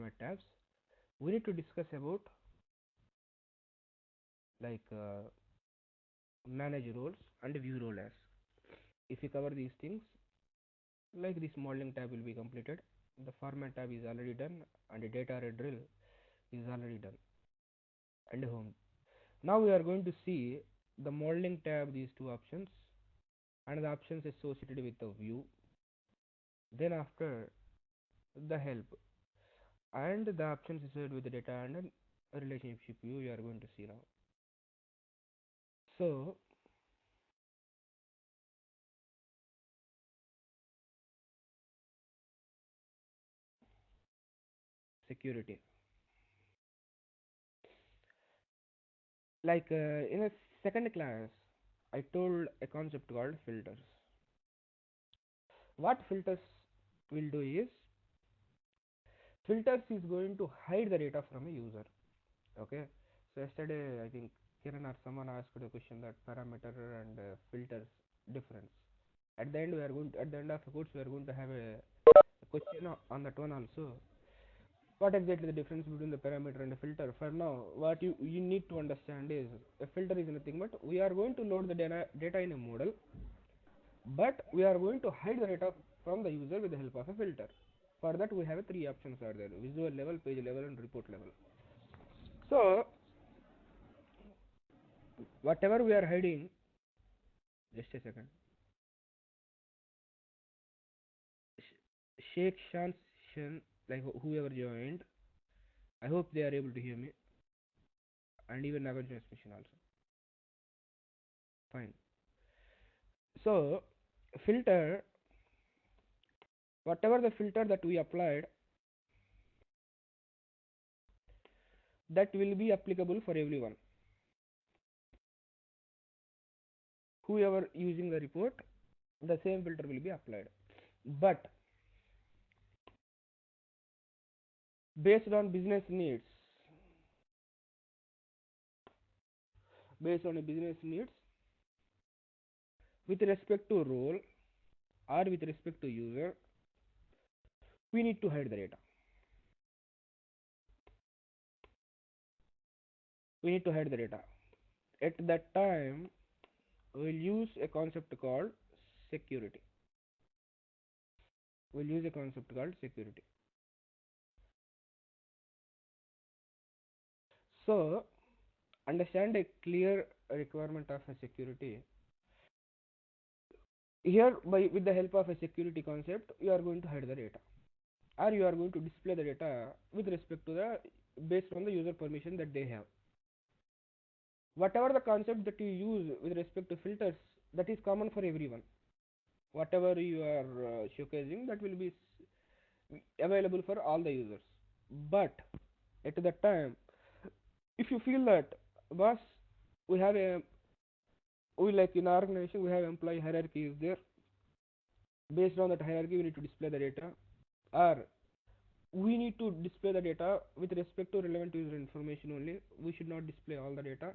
format tabs, we need to discuss about like manage roles and view role as. If you cover these things, like this modeling tab will be completed, the format tab is already done, and the data array drill is already done, and home. Now we are going to see the modeling tab, these two options, and the options associated with the view. Then after the help and the options associated with the data and a relationship view, you are going to see now. So security, like in a second class, I told a concept called filters. What filters will do is, filters is going to hide the data from a user. Okay, so yesterday I think Kiran or someone asked a question that parameter and filters difference. At the end we are going to, at the end of the course we are going to have a question on that one also. What exactly the difference between the parameter and a filter? For now, what you need to understand is, a filter is nothing but we are going to load the data in a model, but we are going to hide the data from the user with the help of a filter. For that we have three options are there: visual level, page level, and report level. So whatever we are hiding, just a second. Sheikh Shan, like whoever joined, I hope they are able to hear me, and even Nagarjuna Mission also. Fine. So filter, whatever the filter that we applied, that will be applicable for everyone. Whoever using the report, the same filter will be applied. But based on business needs, based on a business needs, with respect to role or with respect to user, we need to hide the data. We need to hide the data. At that time, we'll use a concept called security. We'll use a concept called security. So, understand a clear requirement of a security. Here, by with the help of a security concept, you are going to hide the data, or you are going to display the data with respect to the based on the user permission that they have. Whatever the concept that you use with respect to filters, that is common for everyone. Whatever you are showcasing, that will be available for all the users. But at that time, if you feel that, boss, we have a, we like in our organization we have employee hierarchy is there, based on that hierarchy we need to display the data, or we need to display the data with respect to relevant user information only, we should not display all the data.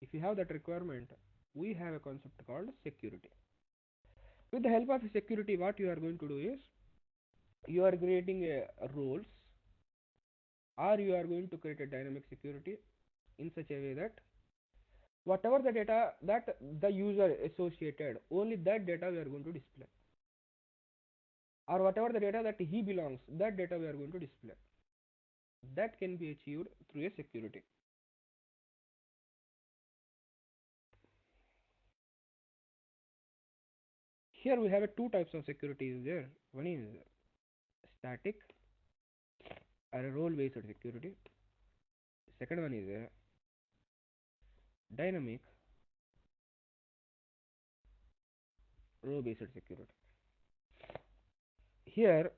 If you have that requirement, we have a concept called security. With the help of security, what you are going to do is, you are creating a roles, or you are going to create a dynamic security in such a way that whatever the data that the user associated, only that data we are going to display, or whatever the data that he belongs, that data we are going to display. That can be achieved through a security. Here we have two types of security is there. One is static or a role based security. Second one is a dynamic row based security. Here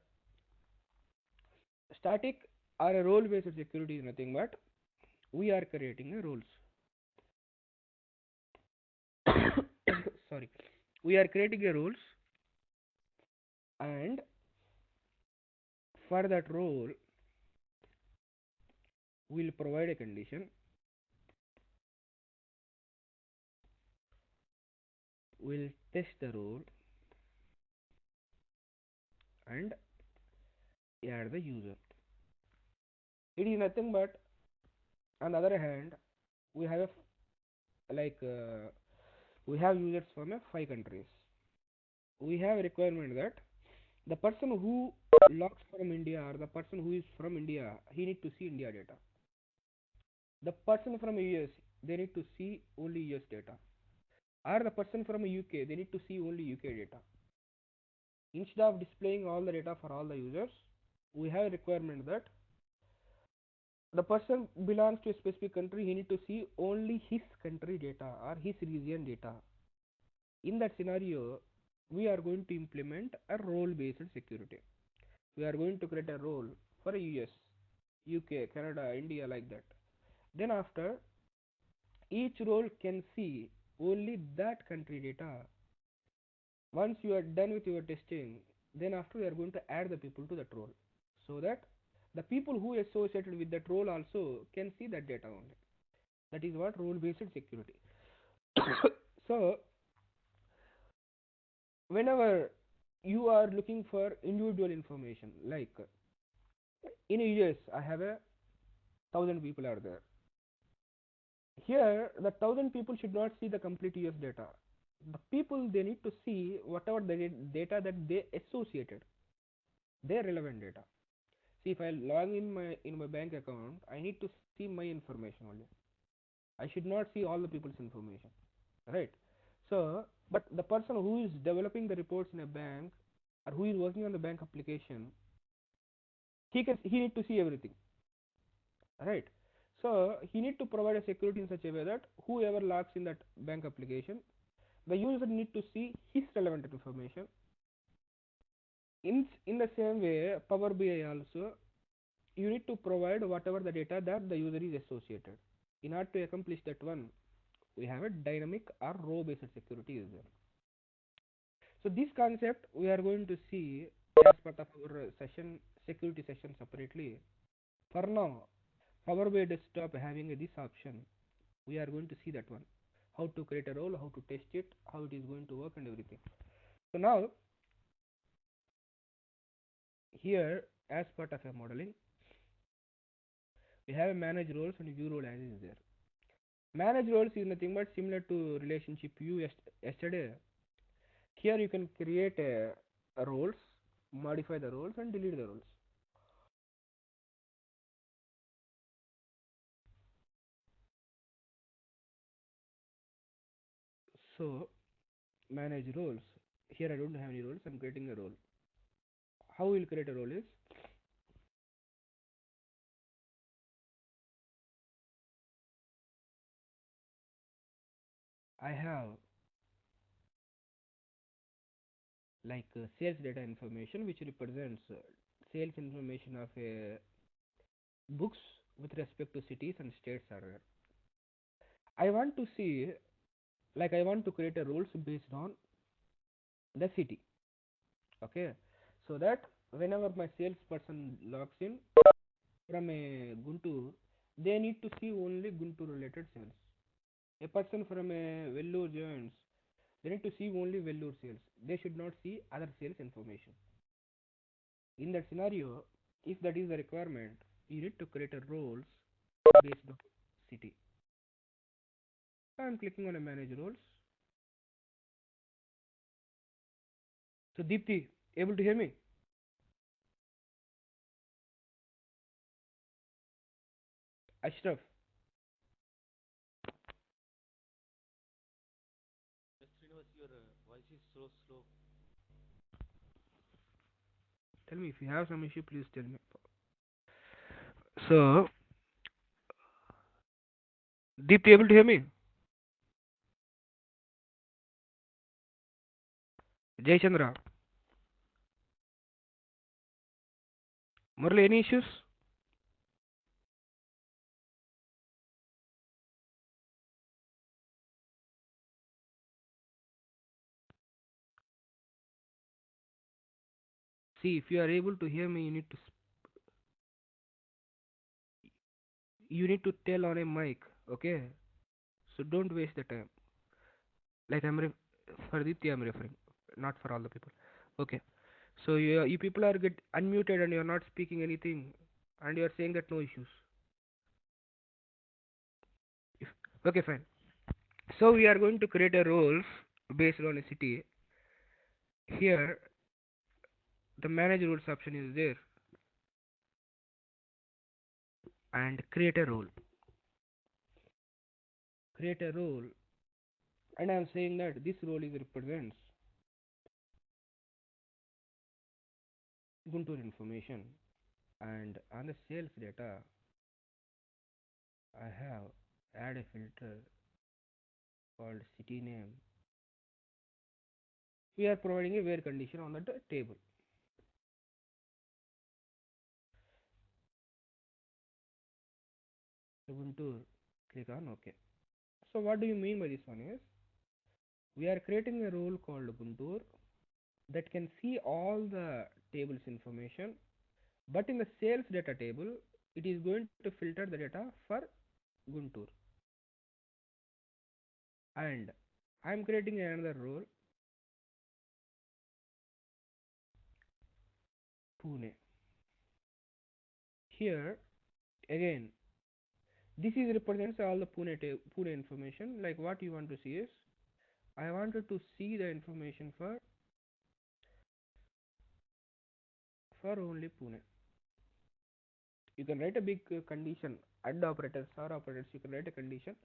static or a role based security is nothing but we are creating a roles. Sorry, we are creating a roles, and for that role we will provide a condition, we'll test the role and add the user. It is nothing but, on the other hand, we have like we have users from 5 countries. We have a requirement that the person who logs from India or the person who is from India, he need to see India data. The person from US, they need to see only US data. Or the person from UK, they need to see only UK data. Instead of displaying all the data for all the users, we have a requirement that the person belongs to a specific country, he need to see only his country data or his region data. In that scenario, we are going to implement a role based security. We are going to create a role for US, UK, Canada, India, like that. Then after, each role can see only that country data. Once you are done with your testing, then after we are going to add the people to that role, so that the people who associated with that role also can see that data only. That is what role based security. So whenever you are looking for individual information, like in US I have a 1,000 people are there. Here the 1,000 people should not see the complete US data. The people, they need to see whatever the data that they associated, their relevant data. See, if I log in my bank account, I need to see my information only. I should not see all the people's information, right? So, but the person who is developing the reports in a bank or who is working on the bank application, he need to see everything, right? So he need to provide a security in such a way that whoever logs in that bank application, the user need to see his relevant information. In the same way, Power BI also, you need to provide whatever the data that the user is associated. In order to accomplish that one, we have a dynamic or row based security user. So this concept we are going to see as part of our session, security session separately. For now, Power BI desktop having this option, we are going to see that one, how to create a role, how to test it, how it is going to work, and everything. So now here, as part of a modeling, we have a manage roles and view role as is there. Manage roles is nothing but similar to relationship view yesterday. Here you can create a roles, modify the roles, and delete the roles. So manage roles. Here I don't have any roles. I'm creating a role. How we'll create a role is, I have like sales data information which represents sales information of books with respect to cities and states are there. I want to see, like I want to create a rules based on the city. Okay, so that whenever my salesperson logs in from a Guntur, they need to see only Guntur related sales. A person from a Vellore joins, they need to see only Vellore sales. They should not see other sales information. In that scenario, if that is the requirement, you need to create a roles based on city. I am clicking on a manage roles. So Deepti, able to hear me? Ashraf, Yes, Srinivas, your voice is so slow. tell me if you have some issue, please tell me. So Deepti, able to hear me? Jay Chandra, Murali, any issues? See, if you are able to hear me, you need to tell on a mic, okay? So don't waste the time. Like for Ditya, I'm referring, not for all the people. Okay. So you people are get unmuted and you're not speaking anything. and you are saying that no issues. Okay, fine. So we are going to create a roles based on a city. Here, the manage rules option is there, and create a role. Create a role, and I am saying that this role is represents Guntur information, and on the sales data, I have add a filter called city name. We are providing a where condition on the table. Guntur, click on OK. So what do you mean by this one is we are creating a role called Guntur that can see all the tables information, but in the sales data table it is going to filter the data for Guntur, and I am creating another role Pune. Here again this is represents all the Pune information. Like what you want to see is I wanted to see the information for only Pune. You can write a big condition add operators or operators, you can write a condition,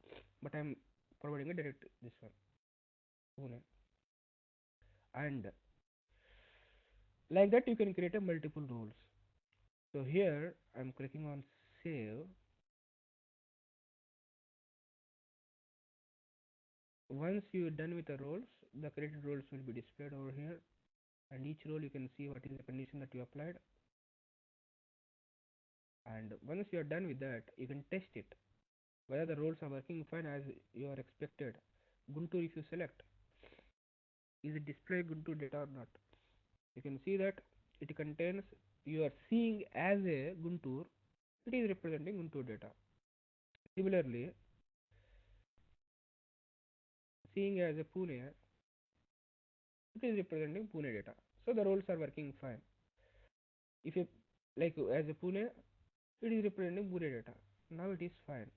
but I am providing a direct this one Pune, and like that you can create a multiple roles. So here I'm clicking on save. Once you're done with the roles, the created roles will be displayed over here, and each role you can see what is the condition that you applied, and once you are done with that you can test it whether the roles are working fine as you are expected. Guntur, if you select, is it display Guntur data or not? You can see that it contains, you are seeing as a Guntur, it is representing Guntur data. Similarly, seeing as a Pune, it is representing Pune data. So the roles are working fine. If you like as a Pune, it is representing Pune data. Now it is fine.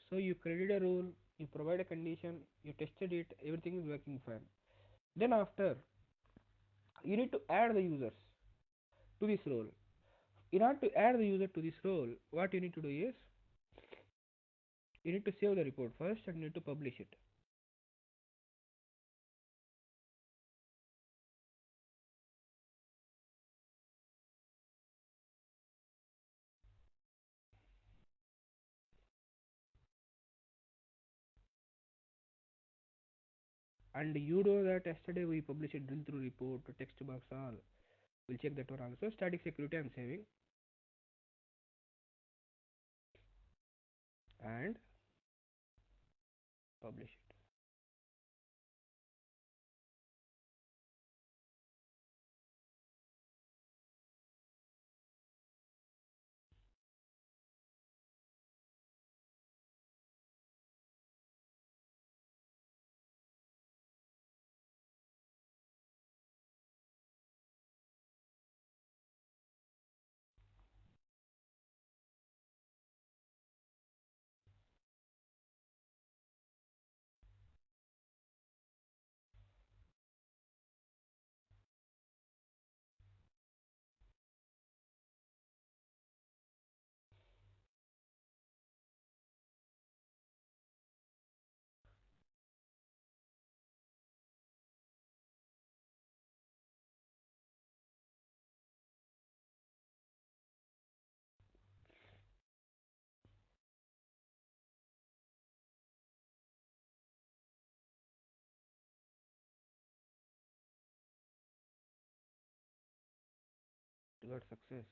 So you created a role, you provide a condition, you tested it, everything is working fine. Then after, you need to add the users to this role. In order to add the user to this role, what you need to do is you need to save the report first and you need to publish it. And you know that yesterday we published a drill through report, text box all. We'll check that one also. Static security I'm saving and publish it. Got success.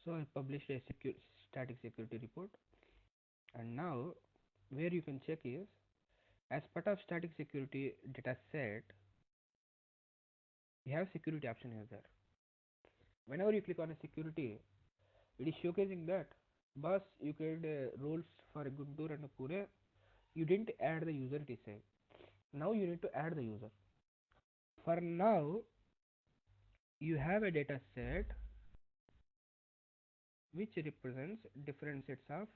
So I published a static security report, and now where you can check is, as part of static security data set, you have security option is there. Whenever you click on a security, it is showcasing that boss you created roles for a Guntur and a Pune. You didn't add the user, it is saying. Now you need to add the user. For now, you have a data set which represents different sets of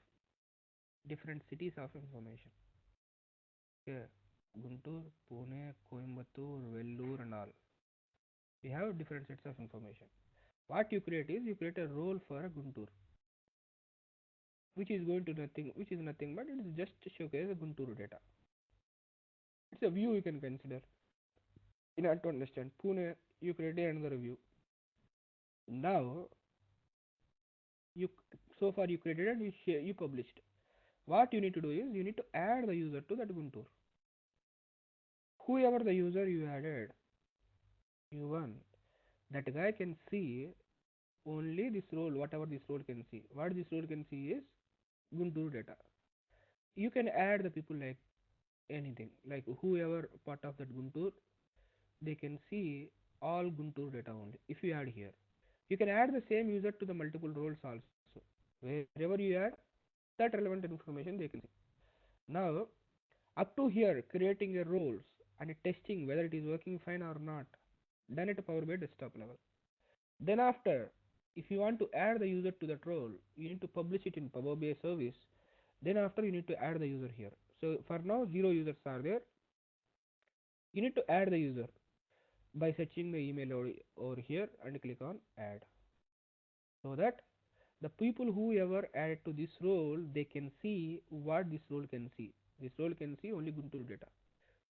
different cities of information. Okay. Guntur, Pune, Coimbatore, Vellore, and all. You have different sets of information. What you create is, you create a role for a Guntur, which is nothing but it is just to showcase the Guntur data. It's a view you can consider. In order to understand Pune, you create another view. Now you so far you created and you published. What you need to do is, you need to add the user to that Guntur. Whoever the user you added, you won. That guy can see only this role, whatever this role can see. What this role can see is Guntur data. You can add the people like anything, like whoever part of that Guntur, they can see all Guntur data only. If you add here, you can add the same user to the multiple roles also. Wherever you add that relevant information, they can see. Now, up to here, creating a roles and testing whether it is working fine or not, done at Power BI desktop level. Then after, if you want to add the user to that role, you need to publish it in Power BI service. Then after, you need to add the user here. So for now, 0 users are there. You need to add the user by searching the email over here and click on add, so that the people who ever added to this role, they can see what this role can see. This role can see only Guntur data.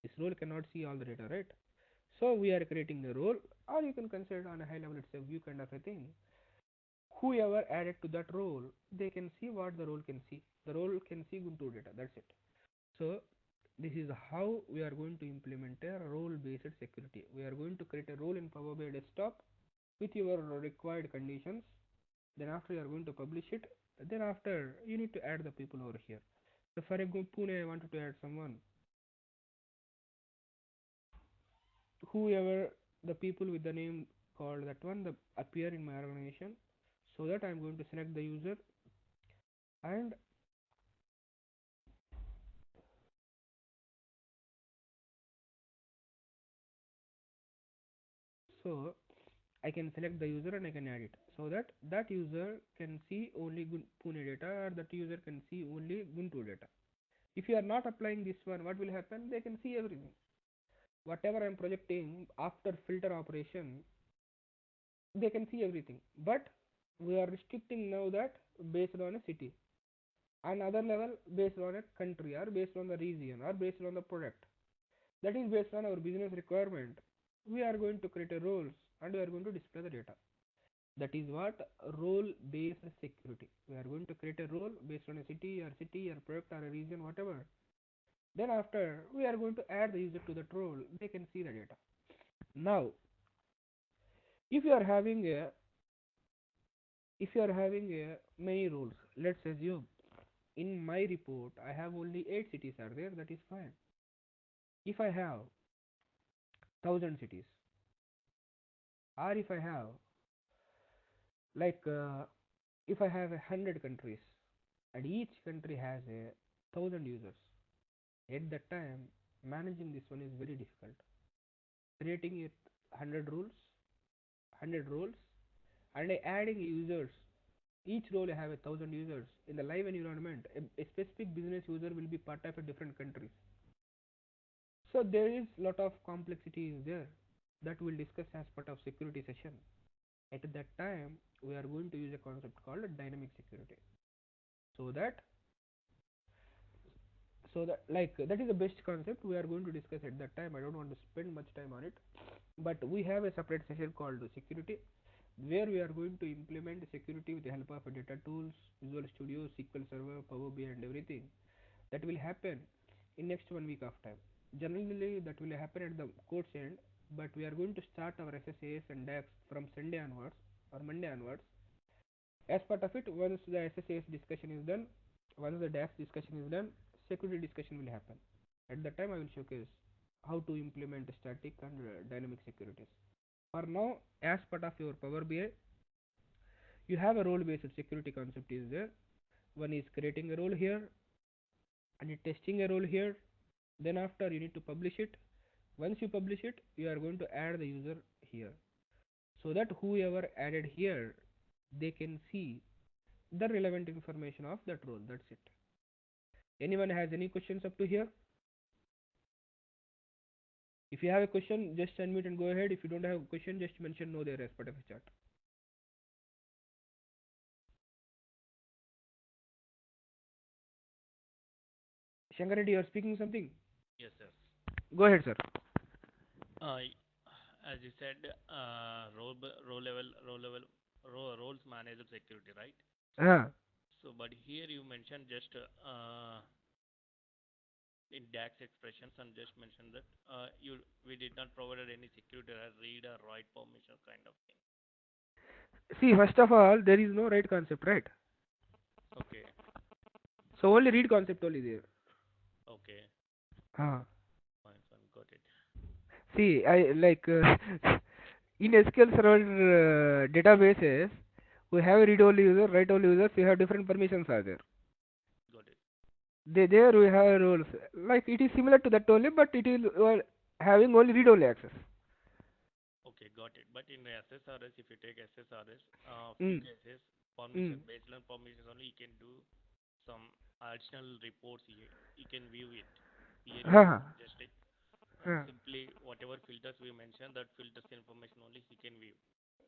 This role cannot see all the data, right? So we are creating a role, or you can consider on a high level, it's a view kind of a thing. Whoever added to that role, they can see what the role can see. The role can see Guntur data, that's it. So this is how we are going to implement a role based security. We are going to create a role in Power BI desktop with your required conditions. Then after you are going to publish it. Then after you need to add the people over here. So for example, Pune, I wanted to add someone, whoever the people with the name called that one that appear in my organization, so that I'm going to select the user, and so I can select the user and I can add it, so that that user can see only Pune data, or that user can see only Guntur data. If you are not applying this one, what will happen? They can see everything. Whatever I am projecting after filter operation, they can see everything. But we are restricting now that based on a city. Another level based on a country, or based on the region, or based on the product. That is based on our business requirement. We are going to create a roles and we are going to display the data. That is what role based security. We are going to create a role based on a city or product or a region, whatever. Then after we are going to add the user to that role, they can see the data. Now, if you are having a many roles, let's assume in my report I have only 8 cities are there, that is fine. If I have 1,000 cities, or if I have like if I have 100 countries, and each country has 1,000 users, at that time managing this one is very difficult. Creating it 100 roles, and adding users. Each role have 1,000 users in the live environment. A specific business user will be part of a different countries. So there is lot of complexity is there that we'll discuss as part of security session. At that time, we are going to use a concept called dynamic security. So that like that is the best concept we are going to discuss at that time. I don't want to spend much time on it, but we have a separate session called security, where we are going to implement security with the help of data tools, Visual Studio, SQL Server, Power BI, and everything. That will happen in next 1 week of time. Generally, that will happen at the course end, but we are going to start our SSAS and DAX from Sunday onwards or Monday onwards. As part of it, once the SSAS discussion is done, once the DAX discussion is done, security discussion will happen. At that time, I will showcase how to implement static and dynamic securities. For now, as part of your Power BI, you have a role-based security concept is there. One is creating a role here and testing a role here. Then after you need to publish it. Once you publish it, you are going to add the user here, so that whoever added here, they can see the relevant information of that role. That's it. Anyone has any questions up to here? If you have a question, just unmute and go ahead. If you don't have a question, just mention no there as part of the chat. Shankar Reddy, you are speaking something. Yes, sir. Go ahead, sir. Y- as you said, roles manager security, right? Ah, So, but here you mentioned just in DAX expressions and just mentioned that we did not provide any security as read or write permission kind of thing. see, first of all, there is no right concept, right? Okay, So only read concept only there. okay, Ah, fine, got it. see, I like in SQL Server databases, we have read only user, write only users. We have different permissions are there. Got it. There we have roles. Like it is similar to that only, but it is having only read only access. Okay, got it. But in the SSRS, if you take SSRS, few Mm. cases, Mm. based on permissions only, you can do some additional reports. You can view it. Here you Ha mentioned just ha simply whatever filters we mentioned, that filters information only he can view.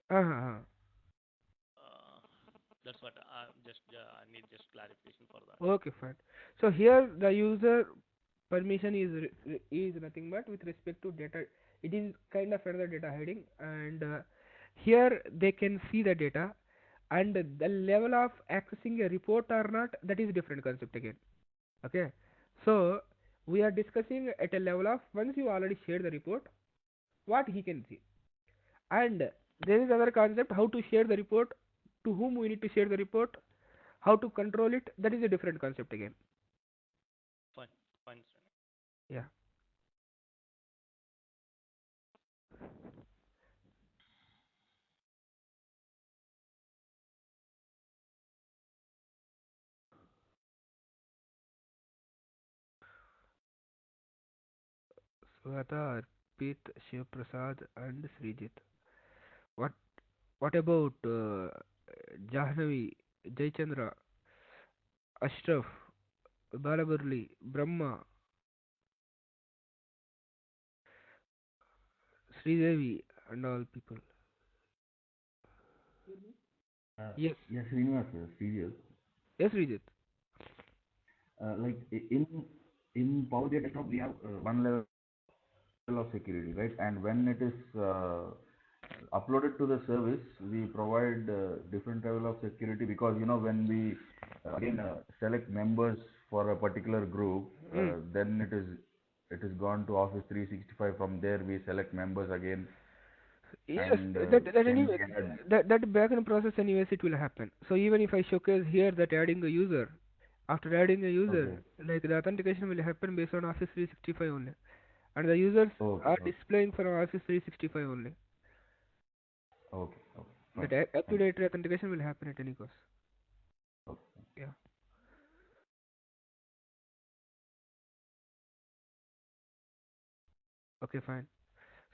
ha. Uh, that's what I need just clarification for that. Okay, fine. So here the user permission is nothing but with respect to data. It is kind of another data heading, and here they can see the data, and the level of accessing a report or not, that is different concept again. Okay, so we are discussing at a level of once you already shared the report, what he can see, and there is other concept how to share the report, to whom we need to share the report, how to control it. That is a different concept again. Fine, fine, sir. Yeah. Swata, Arpit, Shiv Prasad, and Srijit. What What about Jahnavi, Jaychandra, Ashraf, Balaburli, Brahma, Sridevi, and all people? Yes. Yes, Srinivas, serious. Yes, Srijit. Like in Power BI desktop, we have one level of security, right? And when it is uploaded to the service, we provide different level of security because when we again select members for a particular group, then it is gone to Office 365. From there, we select members again, Yes, and that then anyway, we add. that backend process anyways it will happen. So even if I showcase here that adding a user, after adding a Okay, user, like the authentication will happen based on Office 365 only, and the users okay, are okay, displaying for Office 365 only. okay, okay, That fine, fine. up-to-date authentication will happen at any cost. Okay. Yeah. Okay, fine.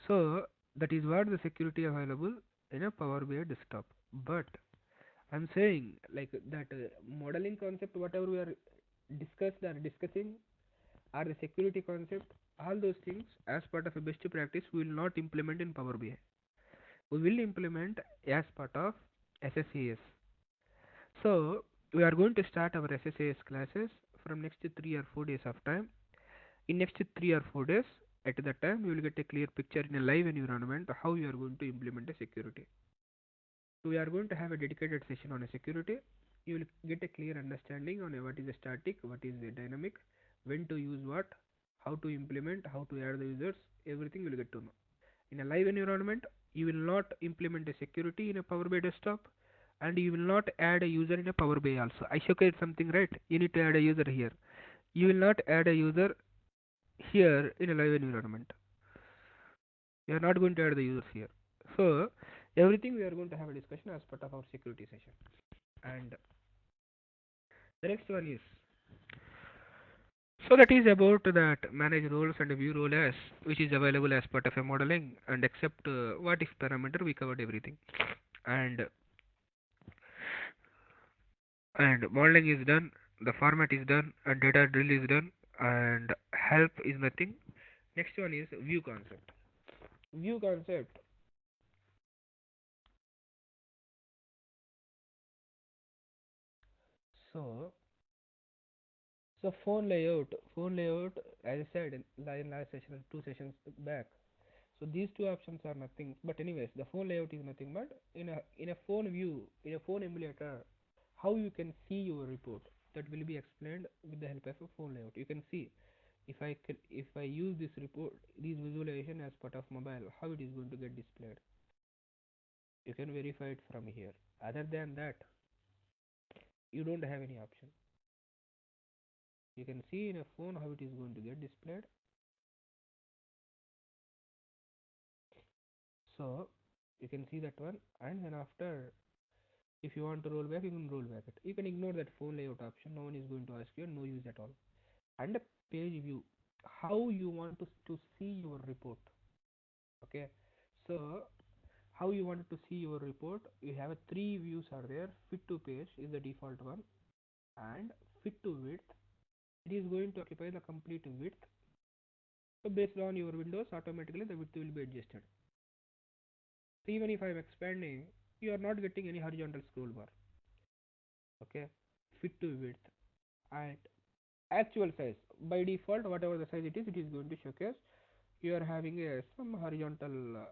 So that is what the security available in a Power BI desktop. But I'm saying like that modeling concept, whatever we are discussing, or the security concept, all those things as part of a best practice we will not implement in Power BI. We will implement as part of SSAS. So we are going to start our SSAS classes from next 3 or 4 days of time. In next 3 or 4 days, at that time you will get a clear picture in a live environment how you are going to implement a security. So we are going to have a dedicated session on a security. You will get a clear understanding on what is a static, what is a dynamic, when to use what, how to implement, how to add the users, everything you will get to know. In a live environment, you will not implement a security in a Power BI desktop, and you will not add a user in a Power BI also. I showcased something, right? You need to add a user here. You will not add a user here in a live environment. You are not going to add the users here. So everything we are going to have a discussion as part of our security session. And the next one is, so that is about that manage roles and view role as, which is available as part of a modeling, and except what if parameter, we covered everything. And modeling is done, the format is done, and data drill is done, and help is nothing. Next one is view concept. View concept. So phone layout, as I said in last session, 2 sessions back. So these two options are nothing but, anyways, the phone layout is nothing but in a phone view, in a phone emulator, how you can see your report, that will be explained with the help of a phone layout. You can see, if I use this report, this visualization as part of mobile, how it is going to get displayed. You can verify it from here. Other than that, you don't have any option. You can see in a phone how it is going to get displayed. So you can see that one, and then after, if you want to roll back, you can roll back it. You can ignore that phone layout option. No one is going to ask you, no use at all. And a page view, how you want to see your report. Okay, so how you want to see your report, you have a three views are there. Fit to page is the default one, and fit to width, it is going to occupy the complete width. So based on your windows, automatically the width will be adjusted. So even if I am expanding, you are not getting any horizontal scroll bar. Okay, fit to width and actual size. By default, whatever the size it is going to showcase. You are having a some horizontal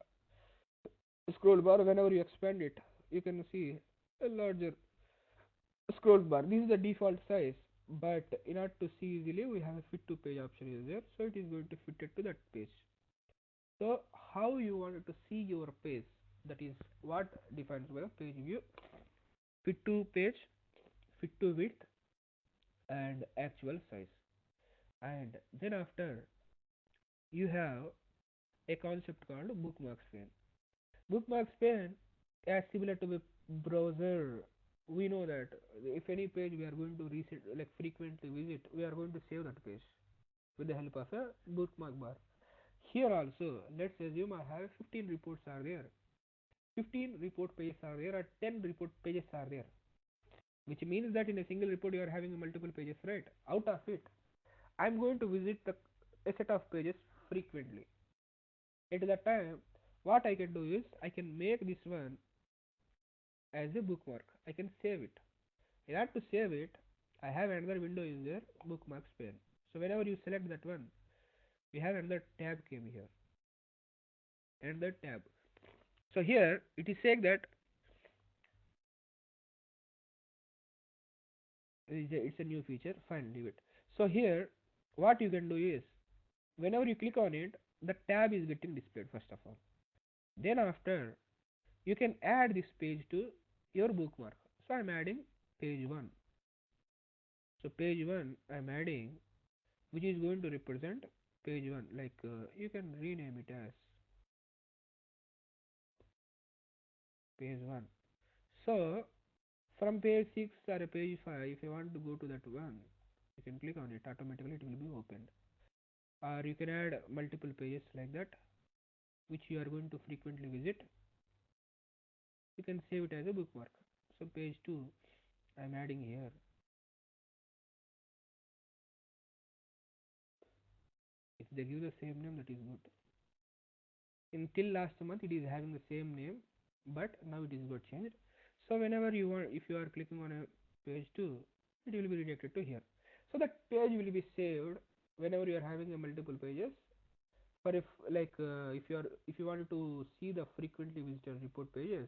scroll bar. Whenever you expand it, you can see a larger scroll bar. This is the default size, but in order to see easily, we have a fit to page option is there, so it is going to fit it to that page. So how you want to see your page, that is what defines by the page view. Fit to page, fit to width, and actual size. And then after, you have a concept called bookmarks pane. Bookmarks pane, as similar to the browser, we know that if any page we are going to reset, like frequently visit, we are going to save that page with the help of a bookmark bar. Here also, let's assume I have 15 reports are there. 15 report pages are there, or 10 report pages are there, which means that in a single report you are having multiple pages, right? Out of it, I'm going to visit a set of pages frequently. At that time, what I can do is I can make this one as a bookmark. I can save it. In order to save it, I have another window is there, bookmarks pane. So whenever you select that one, we have another tab came here, another tab. So here it is saying that it's a new feature. Fine, leave it. So here, what you can do is, whenever you click on it, the tab is getting displayed first of all. Then after, you can add this page to your bookmark. So I'm adding page 1. So page 1 I'm adding, which is going to represent page 1. Like you can rename it as page 1. So from page 6 or page 5, if you want to go to that one, you can click on it, automatically it will be opened. Or you can add multiple pages like that, which you are going to frequently visit. You can save it as a bookmark. So page 2 I'm adding here. If they give the same name, that is good. Until last month it is having the same name, but now it is got changed. So whenever you want, if you are clicking on a page 2, it will be redirected to here. So that page will be saved whenever you are having a multiple pages. For if like if you wanted to see the frequently visited report pages,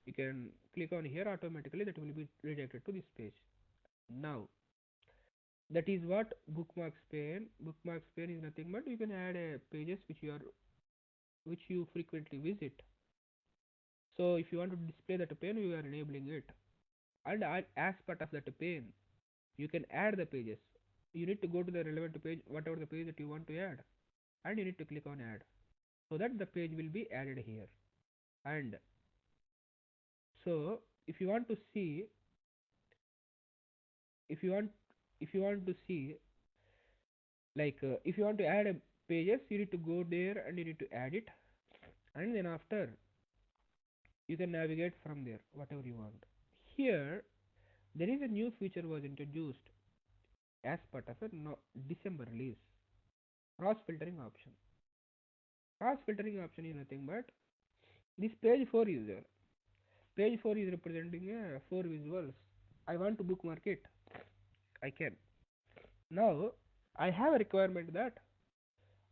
you can click on here, automatically that will be redirected to this page. Now that is what bookmarks pane. Bookmarks pane is nothing but you can add pages which you frequently visit. So if you want to display that pane, you are enabling it. And as part of that pane, you can add the pages. You need to go to the relevant page, whatever the page that you want to add, and you need to click on add, so that the page will be added here. And so if you want to see, if you want if you want to see, if you want to add a pages, you need to go there and you need to add it, and then after you can navigate from there whatever you want. Here there is a new feature was introduced as part of a December release: cross filtering option. Cross filtering option is nothing but this page 4 user. Page 4 is representing a 4 visuals. I want to bookmark it. I can. Now I have a requirement that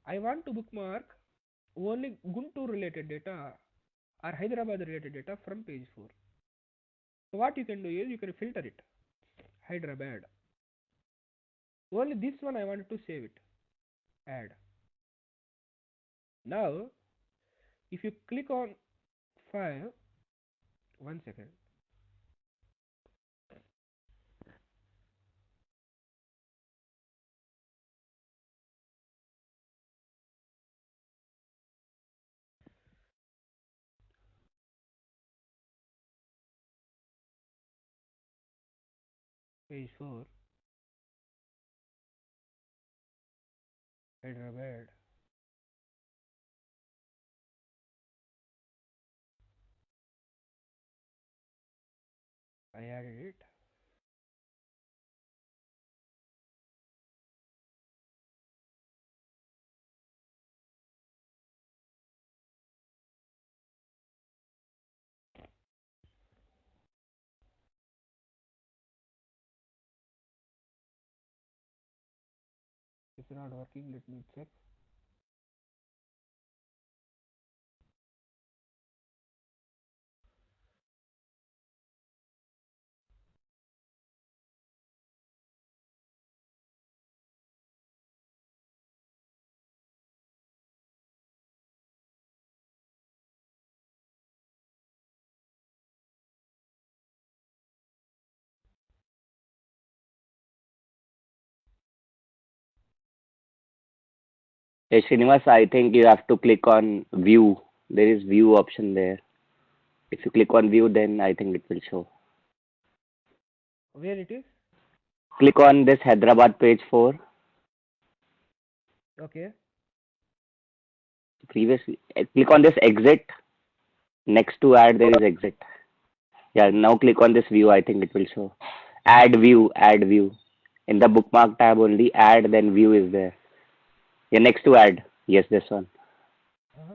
I want to bookmark only Guntur related data or Hyderabad related data from page 4. So what you can do is you can filter it. Hyderabad. Only this one I wanted to save it. Add. Now if you click on file, one second. Page 4. Hyderabad. I added it. It's not working. Let me check. Hey Srinivas, I think you have to click on view. There is view option there. If you click on view, then I think it will show. Where it is? Click on this Hyderabad page 4. Okay. Previously, click on this exit. Next to add, there is exit. Yeah, now click on this view. I think it will show. Add view, add view. In the bookmark tab only, add, then view is there. Yeah, next to add. Yes, this one. Uh-huh.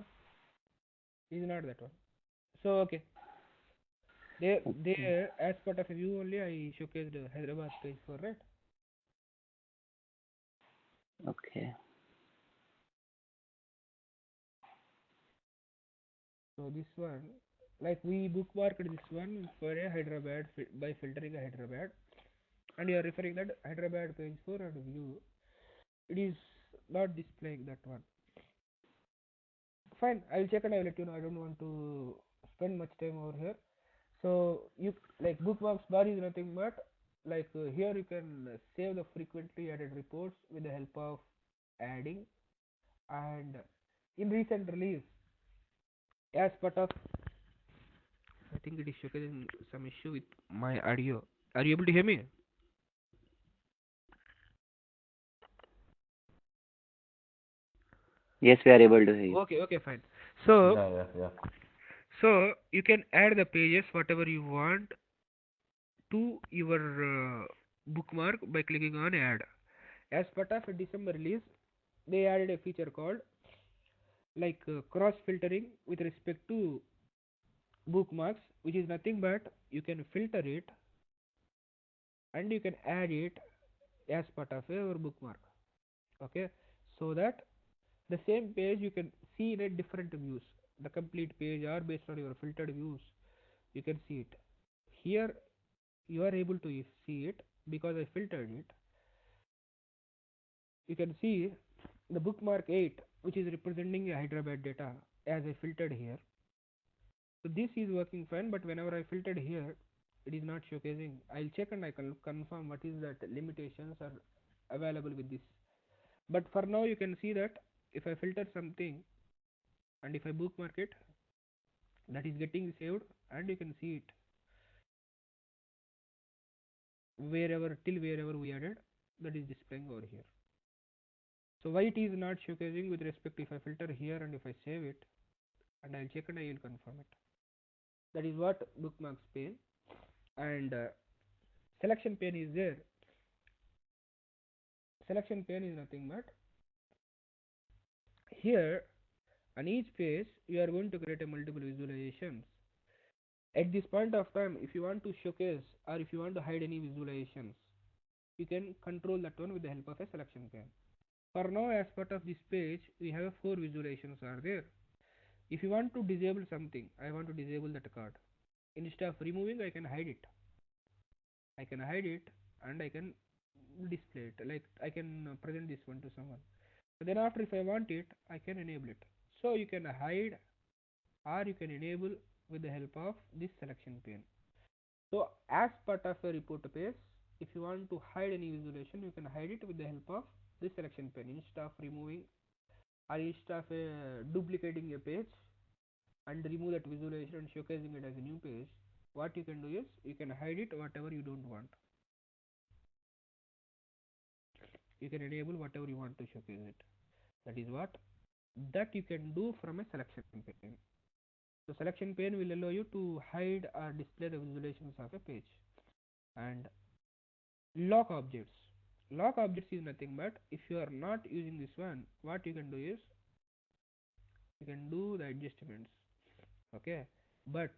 Is not that one. So okay. There as part of a view only I showcased Hyderabad page 4, right? Okay. So this one, like we bookmarked this one for a Hyderabad by filtering a Hyderabad, and you are referring that Hyderabad page 4 and view. It is not displaying that one. Fine, I will check and I will let you know. I don't want to spend much time over here. So you like bookmarks bar is nothing but here you can save the frequently added reports with the help of adding, and in recent release as part of, I think it is showcasing some issue with my audio. Are you able to hear me? Yes, we are able to hear you. Okay, fine. So Yeah. so you can add the pages whatever you want to your bookmark by clicking on add. As part of a December release, they added a feature called cross filtering with respect to bookmarks, which is nothing but you can filter it and you can add it as part of your bookmark. Okay, so that the same page you can see in a different views, the complete page, or based on your filtered views you can see it. Here you are able to see it because I filtered it. You can see the bookmark 8, which is representing a Hyderabad data, as I filtered here. So this is working fine, but whenever I filtered here, it is not showcasing. I'll check and I can confirm what is that limitations are available with this. But for now, you can see that if I filter something and if I bookmark it, that is getting saved, and you can see it wherever till wherever we added, that is displaying over here. So why it is not showcasing with respect, if I filter here and if I save it and I'll check and I will confirm it. That is what bookmarks pane. And selection pane is there. Selection pane is nothing but here on each page you are going to create a multiple visualizations. At this point of time, if you want to showcase or if you want to hide any visualizations, you can control that one with the help of a selection pane. For now, as part of this page, we have 4 visualizations are there. If you want to disable something, I want to disable that card. Instead of removing, I can hide it. I can hide it and I can display it. Like I can present this one to someone. But then after, if I want it, I can enable it. So you can hide or you can enable with the help of this selection pane. So as part of a report page, if you want to hide any visualization, you can hide it with the help of this selection pane instead of removing or instead of duplicating a page and remove that visualization and showcasing it as a new page. What you can do is you can hide it whatever you don't want. You can enable whatever you want to showcase it. That is what that you can do from a selection pane. So selection pane will allow you to hide or display the visualizations of a page. And lock objects. Lock objects is nothing but if you are not using this one, what you can do is you can do the adjustments. Okay, but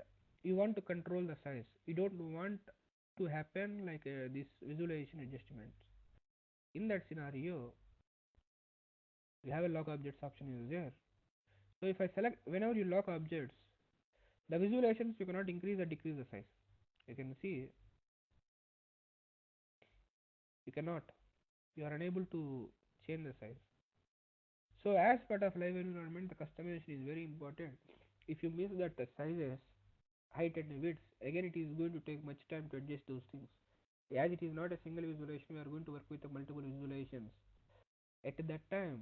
you want to control the size. You don't want to happen like this visualization adjustments. In that scenario, we have a lock objects option is there. So if I select, whenever you lock objects, the visualizations you cannot increase or decrease the size. You can see you cannot. You are unable to change the size. So as part of live environment, the customization is very important. If you miss that the sizes, height and width, again it is going to take much time to adjust those things. As it is not a single visualization, we are going to work with the multiple visualizations at that time.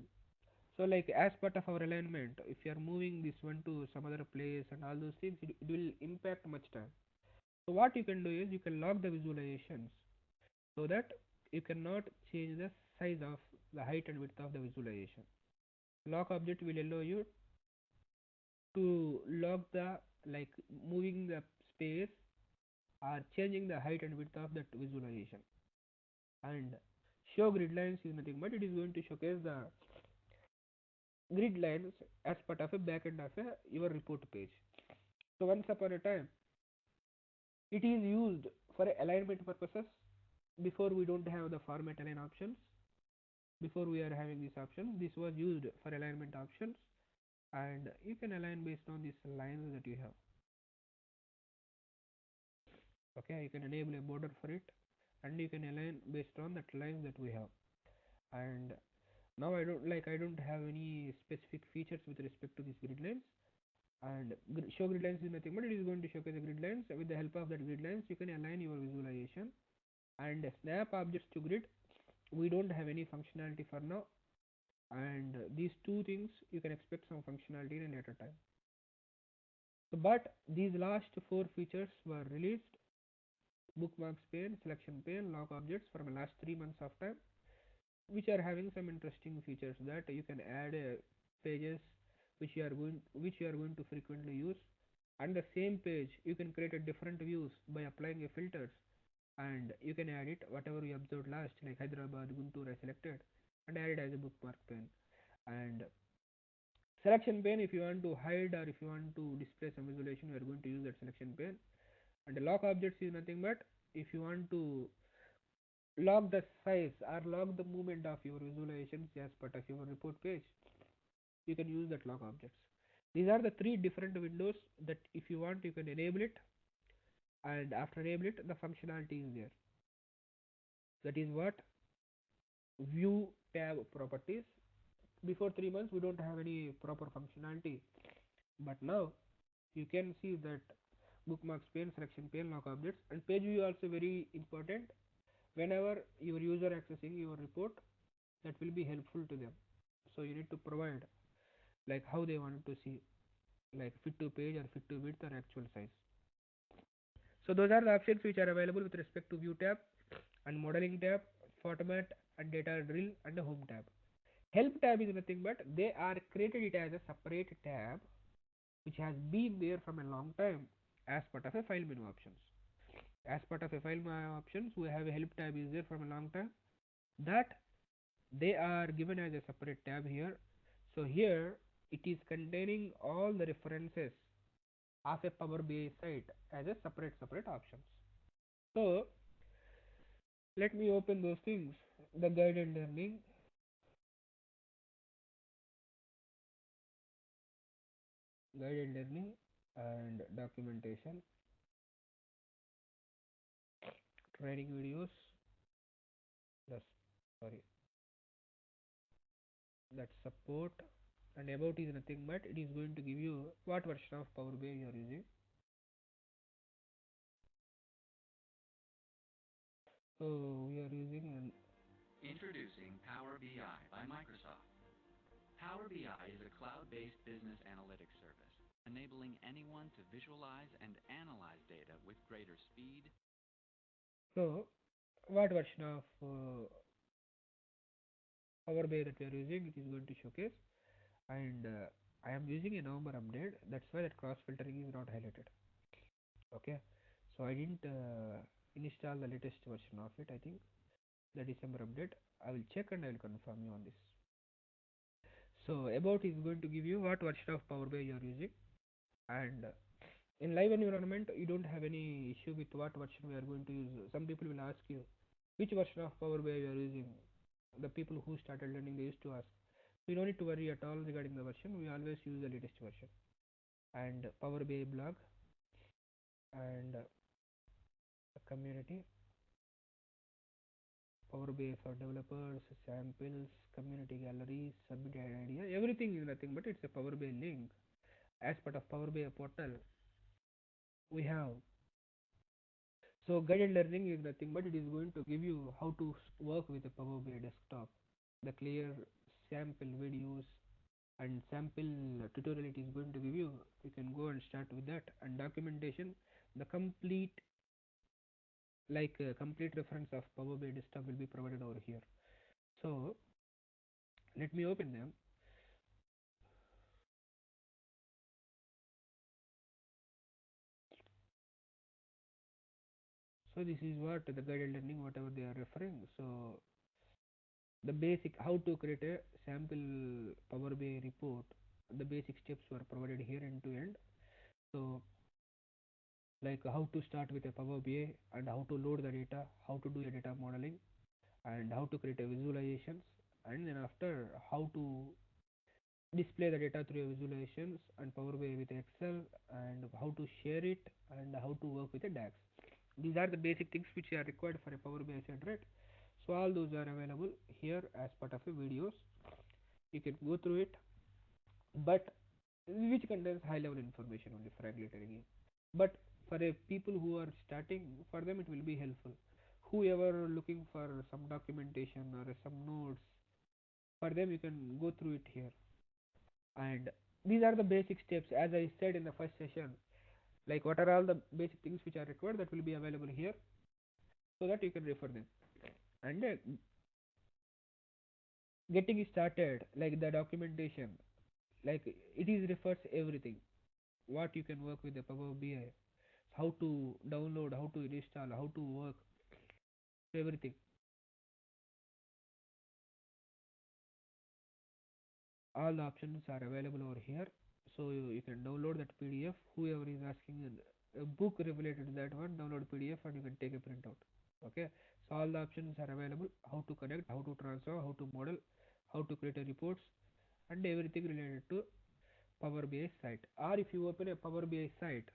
So like as part of our alignment, if you are moving this one to some other place and all those things, it will impact much time. So what you can do is you can lock the visualizations so that you cannot change the size of the height and width of the visualization. Lock object will allow you to lock the like moving the space or changing the height and width of that visualization. And show grid lines is nothing but it is going to showcase the grid lines as part of a backend of your report page. So once upon a time, it is used for alignment purposes. Before we don't have the format align options. Before we are having this option, this was used for alignment options, and you can align based on these lines that you have. Okay, you can enable a border for it, and you can align based on that lines that we have. And now I don't have any specific features with respect to these grid lines. And show grid lines is nothing but it is going to showcase the grid lines. With the help of that grid lines, you can align your visualization. And snap objects to grid, we don't have any functionality for now. And these two things you can expect some functionality in a later time. So, but these last 4 features were released: bookmarks pane, selection pane, lock objects from the last 3 months of time, which are having some interesting features that you can add pages which you are going to frequently use. And the same page you can create a different views by applying a filters, and you can add it whatever you observed last, like Hyderabad, Guntur I selected and added as a bookmark pane. And selection pane, if you want to hide or if you want to display some visualization, you are going to use that selection pane. And the lock objects is nothing but if you want to lock the size or lock the movement of your visualizations as part of your report page, you can use that lock objects. These are the 3 different windows that if you want you can enable it, and after enable it the functionality is there. That is what view tab properties. Before 3 months we don't have any proper functionality, but now You can see that bookmarks pane, selection pane, lock updates, and page view also very important. Whenever your user accessing your report, that will be helpful to them. So you need to provide like how they want to see, like fit to page or fit to width or actual size. So those are the options which are available with respect to view tab and modeling tab, format and data drill, and the home tab. Help tab is nothing but they are created it as a separate tab which has been there from a long time as part of a file menu options. As part of a file menu options, we have a help tab is there from a long time, that they are given as a separate tab here. So here it is containing all the references of a Power BI site as a separate options. So let me open those things. The guide and learning, and documentation, training videos. That's sorry. That support, and about is nothing but it is going to give you what version of Power BI you are using. So we are using an Introducing Power BI by Microsoft. Power BI is a cloud-based business analytics service, enabling anyone to visualize and analyze data with greater speed. so what version of Power BI that we are using, it is going to showcase, and I am using a November update. That's why that cross filtering is not highlighted. Okay, so I didn't install the latest version of it. I think the December update. I will check and I will confirm you on this. So about is going to give you what version of Power BI you are using, and in live environment you don't have any issue with what version we are going to use. Some people will ask you which version of Power BI you are using. The people who started learning, they used to ask. We don't need to worry at all regarding the version. We always use the latest version. And Power BI blog and community, Power BI for developers, samples, community galleries, submit idea. Everything is nothing but it's a Power BI link. As part of Power BI portal, we have. So guided learning is nothing but it is going to give you how to work with a Power BI desktop. The clear sample videos and sample tutorial it is going to give you. You can go and start with that. And documentation, the complete complete reference of Power BI desktop will be provided over here. So let me open them. So this is what the guided learning, whatever they are referring. So the basic how to create a sample Power BI report, the basic steps were provided here end to end. So like how to start with a Power BI and how to load the data, how to do a data modeling, and how to create a visualizations, and then after how to display the data through visualizations and Power BI with Excel, and how to share it, and how to work with a DAX. These are the basic things which are required for a Power BI site, right? So all those are available here as part of a videos. You can go through it, but which contains high level information only, frankly telling you. But for a people who are starting, for them it will be helpful. Whoever looking for some documentation or some notes, for them you can go through it here. And these are the basic steps as I said in the first session, like what are all the basic things which are required, that will be available here so that you can refer them. And getting started, like the documentation, like it is refers everything what you can work with the Power BI, how to download, how to install, how to work, everything. All the options are available over here. So you can download that PDF. Whoever is asking a book related to that one, download PDF and you can take a printout. Okay. So all the options are available. How to connect, how to transfer, how to model, how to create a reports, and everything related to Power BI site. Or if you open a Power BI site,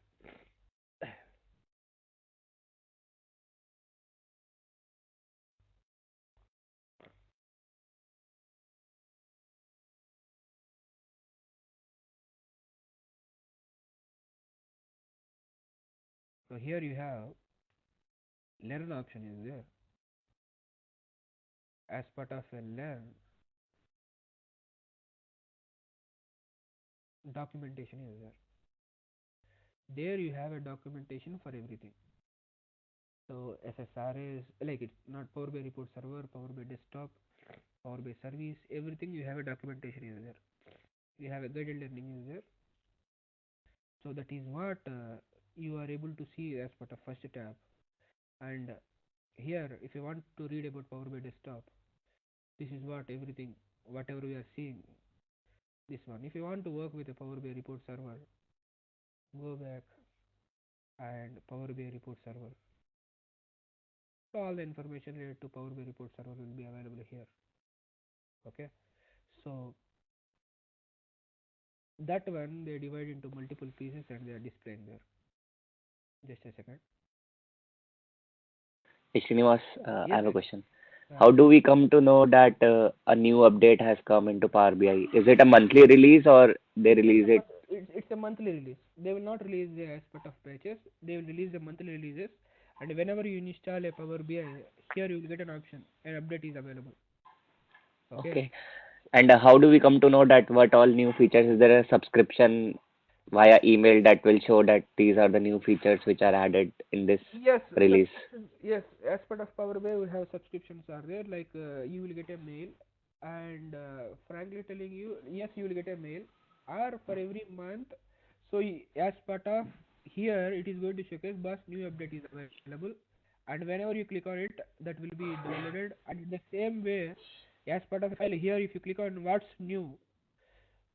So here you have learn option is there. As part of a learn, documentation is there. There you have a documentation for everything. So SSR is like it's not Power BI report server, Power BI desktop, Power BI service, everything you have a documentation is there. You have a guided learning is there. So that is what you are able to see as part of first tab. And here, if you want to read about Power BI desktop, this is what everything, whatever we are seeing. This one. If you want to work with a Power BI report server, go back and Power BI report server. So all the information related to Power BI report server will be available here. Okay. So that one they divide into multiple pieces and they are displaying there. Just a second. Hey, Srinivas, I Yes, have a yes. question. How do we come to know that a new update has come into Power BI? Is it a monthly release or they release it? It's a monthly release. They will not release as part of patches. They will release the monthly releases, and whenever you install a Power BI, here you will get an option. An update is available. Okay. Okay. And how do we come to know that what all new features? Is there a subscription via email that will show that these are the new features which are added in this Yes, release? yes. As part of Power BI, we have subscriptions are there. Like you will get a mail, and frankly telling you, yes, you will get a mail, or for every month. So as part of here, it is going to showcase bus new update is available, and whenever you click on it, that will be downloaded. And in the same way, as part of file here, if you click on what's new,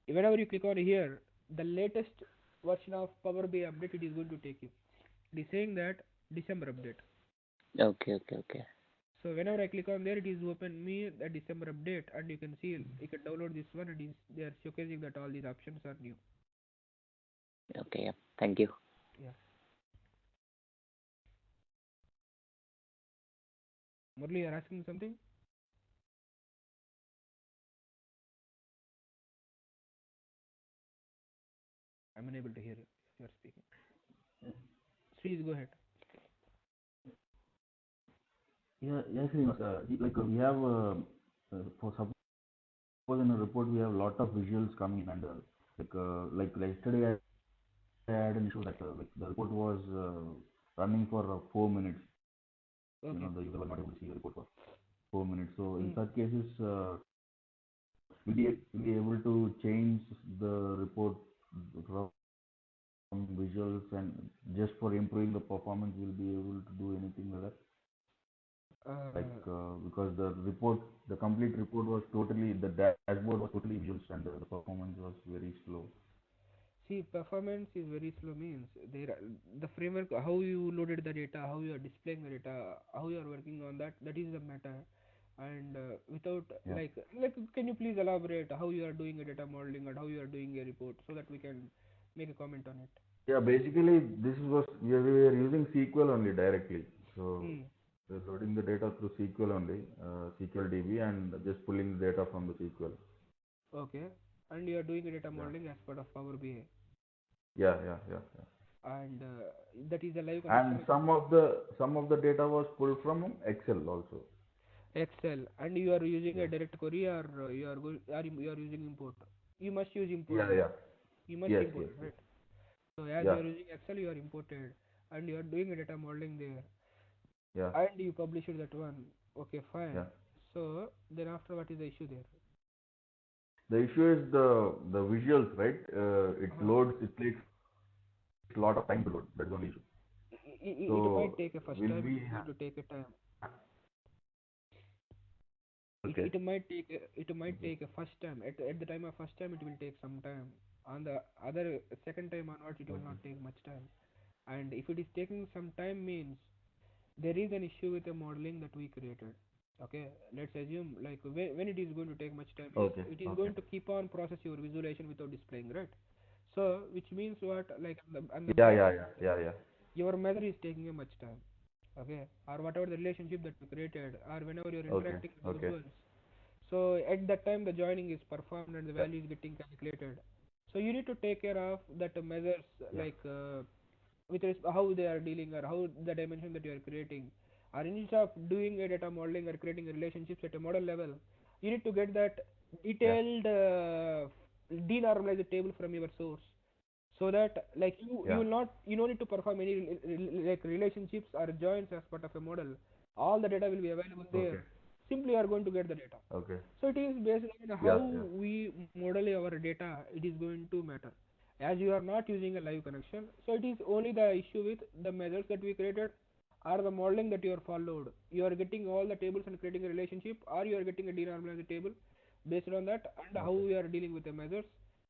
whenever you click on here, the latest version of Power BI update it is going to take you. It is saying that December update. Okay. So whenever I click on there, it is open me the December update, and you can see you can download this one, and they are showcasing that all these options are new. Okay, yeah. Thank you. Yeah. Murli, you are asking something? I'm unable to hear you if you are speaking. Please go ahead. Yeah, Srinivas, like we have for suppose in a report we have a lot of visuals coming in, and like yesterday I had an issue that like the report was running for 4 minutes. Okay. The user was not able to see the report for 4 minutes. So in Mm. such cases, will be able to change the report from visuals, and just for improving the performance, will be able to do anything like that. Like because the complete report was totally, the dashboard was totally visuals, and the performance was very slow. See, performance is very slow means the framework, how you loaded the data, how you are displaying the data, how you are working on that, that is the matter. And without Yeah. like, can you please elaborate how you are doing a data modeling and how you are doing a report so that we can make a comment on it? Yeah, basically this was we were using SQL only directly. So Hmm. we're loading the data through SQL only, SQL DB, and just pulling the data from the SQL. Okay. And you are doing a data Yeah. modeling as part of Power BI, Yeah. and that is a live And connection with some of the data was pulled from Excel also. Excel, and you are using a Yeah. direct query, or you are you are using import. You must use import Yeah. there. Yeah. You must Yes. import, Yes. Yes. right? So as Yeah. you are using Excel, you are imported, and you are doing a data modeling there, Yeah. and you publish that one. Okay, fine. Yeah. So then after, what is the issue there? The issue is the visuals, right? It Uh-huh. loads. It takes a lot of time to load. That's the only issue. It might So take a first will time. we It is going have? to take a time. Okay. It might take a first time. At the time of first time, it will take some time. On the other second time onwards, it will Okay. not take much time. And if it is taking some time means there is an issue with the modeling that we created. Okay, let's assume like when it is going to take much time is Okay. it is Okay. going to keep on process your visualization without displaying, right? So which means what, like on the Yeah. back Yeah. end, Yeah. Yeah. Yeah. your method is taking a much time. Okay, or whatever the relationship that you created, or whenever you're Okay. interacting with Okay. visuals, so at that time the joining is performed and the Yeah. value is getting calculated. So you need to take care of that measures, Yeah. like with how they are dealing or how the dimension that you are creating, or instead of doing a data modeling or creating relationships at a model level, you need to get that Yeah. detailed denormalized table from your source, so that like you Yeah. will not, you don't need to perform any like relationships or joins as part of a model. All the data will be available there. Okay. Simply you are going to get the data. Okay. So it is based on how Yeah. Yeah. we model our data, it is going to matter. As you are not using a live connection, so it is only the issue with the measures that we created or the modeling that you are followed. You are getting all the tables and creating a relationship, or you are getting a denormalized table based on that, and how Okay. we are dealing with the measures,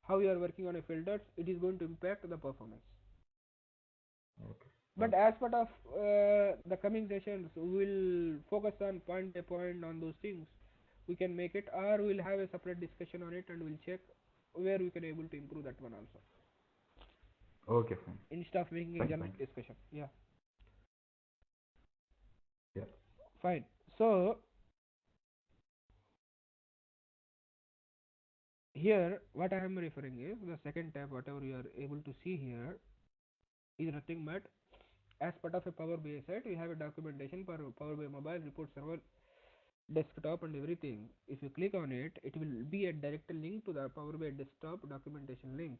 how you are working on a filters, it is going to impact the performance. Okay. But Okay. as part of the coming sessions, we will focus on point by point on those things. We can make it, or we'll have a separate discussion on it, and we'll check where we can able to improve that one also, Okay. Fine. instead of making a Fine. general Fine. discussion. Yeah, Yeah. fine. So here, what I am referring is the second tab. Whatever you are able to see here is nothing but as part of a Power BI site, we have a documentation for Power BI mobile report server desktop and everything. If you click on it, it will be a direct link to the Power BI desktop documentation link,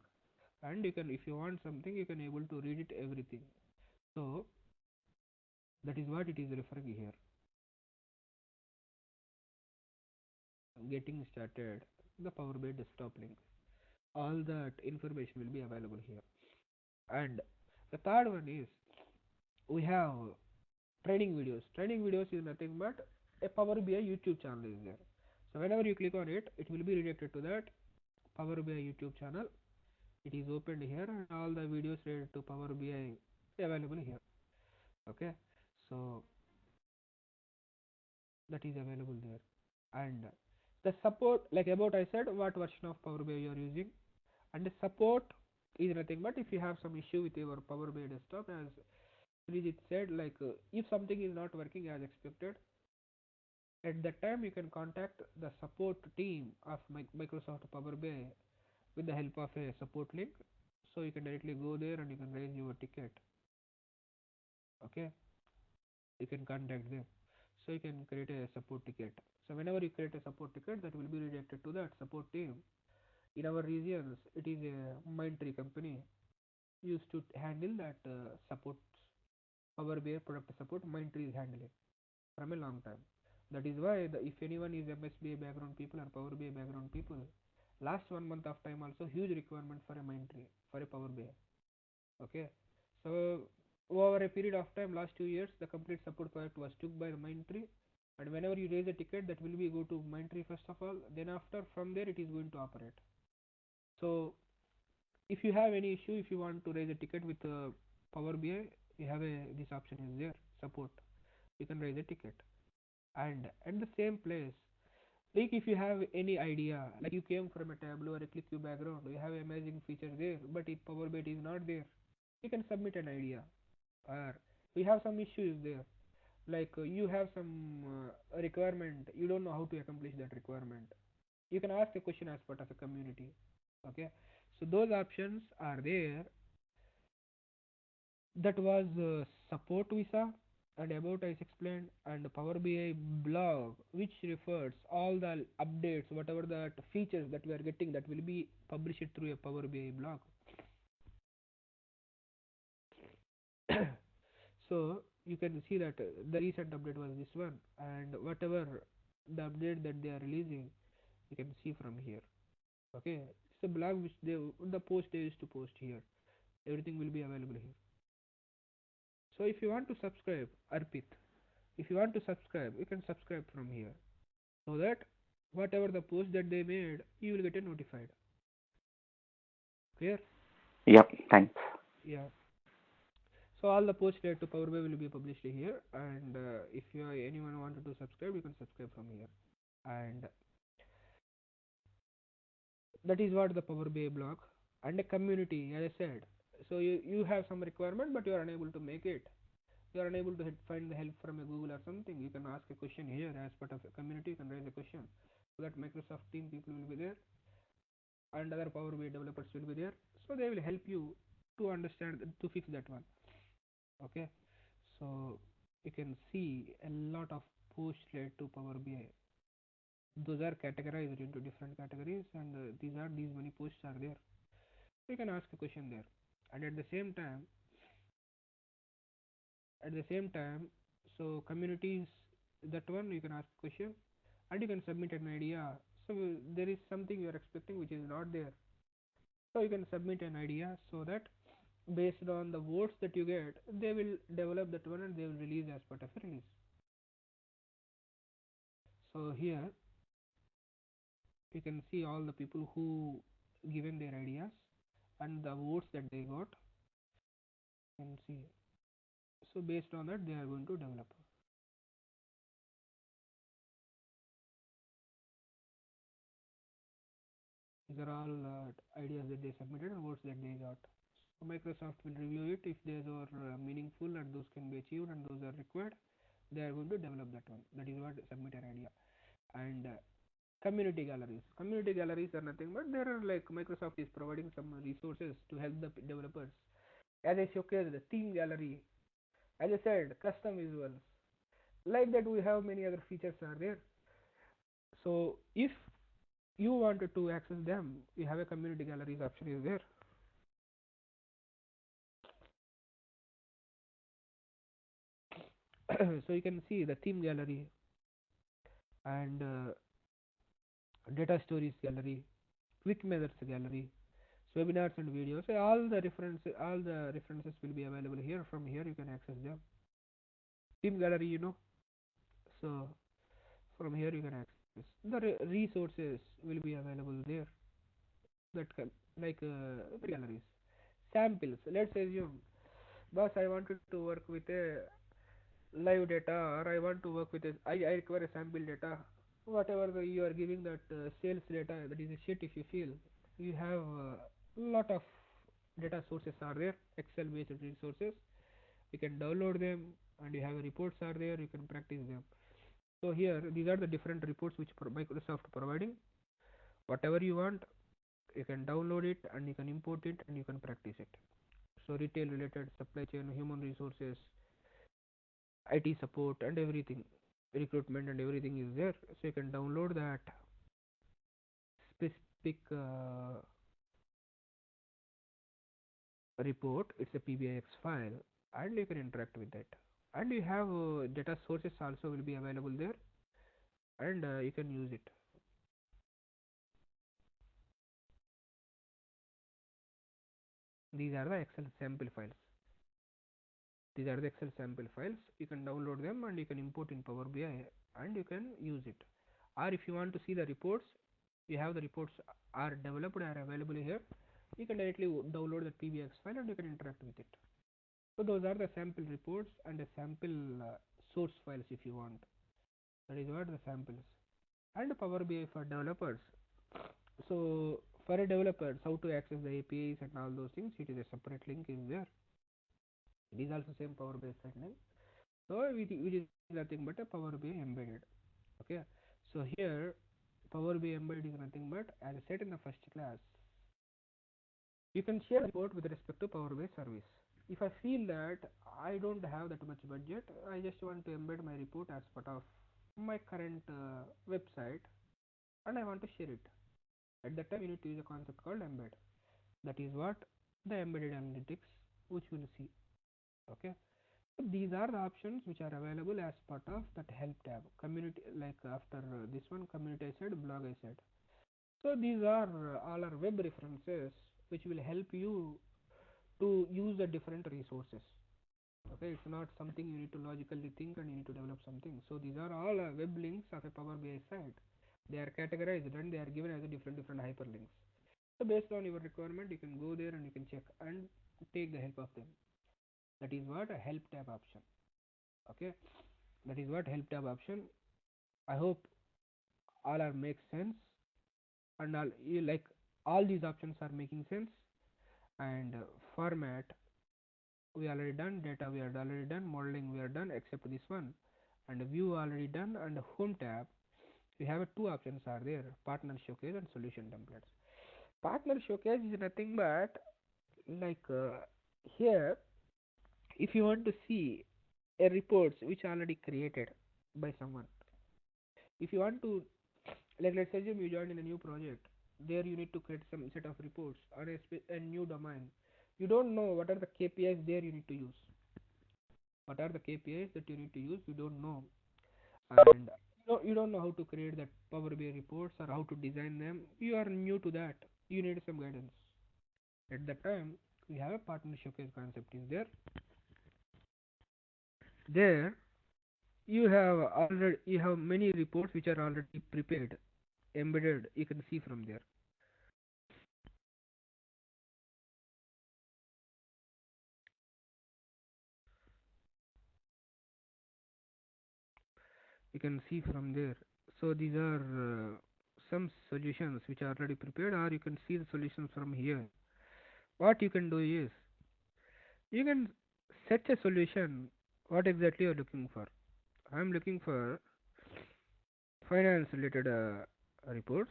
and you can, if you want something, you can able to read it everything. So that is what it is referring here. Getting started, the Power BI desktop link, all that information will be available here. And the third one is we have training videos. Training videos is nothing but a Power BI YouTube channel is there. So whenever you click on it, it will be redirected to that Power BI YouTube channel. It is opened here, and all the videos related to Power BI available here. Okay, so that is available there. And the support, like about I said, what version of Power BI you are using, and the support is nothing but if you have some issue with your Power BI desktop, as Srijit said, like if something is not working as expected, at that time you can contact the support team of Microsoft Power BI with the help of a support link. So you can directly go there and you can raise your ticket. Okay, you can contact them. So you can create a support ticket. So whenever you create a support ticket, that will be redirected to that support team. In our regions, it is a Mindtree company used to handle that support. Power BI product support Mindtree is handling from a long time. That is why if anyone is MSBA background people or Power BI background people, last 1 month of time also huge requirement for a Mindtree for a Power BI. Okay, so over a period of time, last 2 years, the complete support project was took by the Mindtree, and whenever you raise a ticket, that will be go to Mindtree first of all. Then after from there it is going to operate. So if you have any issue, if you want to raise a ticket with Power BI, you have a this option is there support. You can raise a ticket, and at the same place, like if you have any idea, like you came from a Tableau or a ClickView background, you have amazing features there, but if Power BI is not there, you can submit an idea. Or we have some issues there, like you have some requirement, you don't know how to accomplish that requirement, you can ask a question as part of a community. Okay, so those options are there. That was support visa, and about I explained, and Power BI blog, which refers all the updates, whatever the features that we are getting, that will be published through a Power BI blog. So you can see that the recent update was this one, and whatever the update that they are releasing, you can see from here. Okay, it's a blog which they, the post they used to post here, everything will be available here. So if you want to subscribe, Arpit, if you want to subscribe, you can subscribe from here, so that whatever the post that they made, you will get a notified. Clear? Yep, thanks. Yeah. So all the posts related to Power BI will be published here, and if you anyone wanted to subscribe, you can subscribe from here. And that is what the Power BI blog and a community, as I said. So you have some requirement, but you are unable to make it. You are unable to find the help from a Google or something. You can ask a question here as part of a community. You can raise a question, so that Microsoft team people will be there and other Power BI developers will be there. So they will help you to understand to fix that one. Okay, so you can see a lot of posts related to Power BI. Those are categorized into different categories, and these many posts are there. You can ask a question there, and at the same time, so communities, that one you can ask question, and you can submit an idea. So there is something you are expecting which is not there, so you can submit an idea, so that based on the votes that you get, they will develop that one and they will release as part of a release. So here you can see all the people who given their ideas and the votes that they got. You can see, so based on that they are going to develop. These are all ideas that they submitted and votes that they got. So Microsoft will review it. If those are meaningful and those can be achieved and those are required, they are going to develop that one. That is what submit an idea. And community galleries. Community galleries are nothing but there are like Microsoft is providing some resources to help the developers. As I showcased, the theme gallery. As I said, custom visuals. Like that, we have many other features are there. So if you wanted to access them, you have a community galleries option is there. So you can see the theme gallery and data stories gallery, quick measures gallery, webinars and videos. So all the references will be available here. From here you can access them. Theme gallery, so from here you can access the resources will be available there. That can, like galleries, samples. Let's assume, boss, I wanted to work with a live data, or I want to work with I require a sample data. Whatever you are giving that sales data, that is a shit. If you feel you have a lot of data sources are there, Excel based resources, you can download them, and you have reports are there, you can practice them. So here these are the different reports which Microsoft providing. Whatever you want, you can download it and you can import it and you can practice it. So retail related, supply chain, human resources, IT support and everything, recruitment and everything is there. So you can download that specific report. It's a PBIX file, and you can interact with that. And you have data sources also will be available there, and you can use it. These are the Excel sample files. These are the Excel sample files. You can download them and you can import in Power BI and you can use it. Or if you want to see the reports, you have the reports are developed, are available here. You can directly download the PBX file and you can interact with it. So those are the sample reports and the sample source files if you want. That is what the samples. And Power BI for developers. So for a developers, how to access the APIs and all those things, it is a separate link is there. It is also same Power BI setting. So which is nothing but a Power BI embedded. Okay. So here Power BI embedded is nothing but, as I said in the first class, you can share a report with respect to Power BI service. If I feel that I don't have that much budget, I just want to embed my report as part of my current website and I want to share it. At that time, you need to use a concept called embed. That is what the embedded analytics, which we'll see. Okay. So these are the options which are available as part of that help tab. Community, like after this one, community I said, blog I said. So these are all our web references which will help you to use the different resources. Okay, it's not something you need to logically think and you need to develop something. So these are all web links of a Power BI site. They are categorized and they are given as a different hyperlinks. So based on your requirement, you can go there and you can check and take the help of them. That is what a help tab option. Okay, that is what help tab option. I hope all are make sense and all you like all these options are making sense. And format we already done, data we are already done, modeling we are done except this one, and view already done. And home tab we have two options are there, partner showcase and solution templates. Partner showcase is nothing but like here if you want to see a reports which are already created by someone, if you want to, like let's assume you joined in a new project, there you need to create some set of reports on a new domain. You don't know what are the KPIs there you need to use. What are the KPIs that you need to use? You don't know, and you don't know how to create that Power BI reports or how to design them. You are new to that. You need some guidance. At that time, we have a partner showcase concept is there. There you have many reports which are already prepared, embedded. You can see from there. You can see from there. So these are some solutions which are already prepared, or you can see the solutions from here. What you can do is you can set a solution. What exactly you are looking for? I am looking for finance related reports.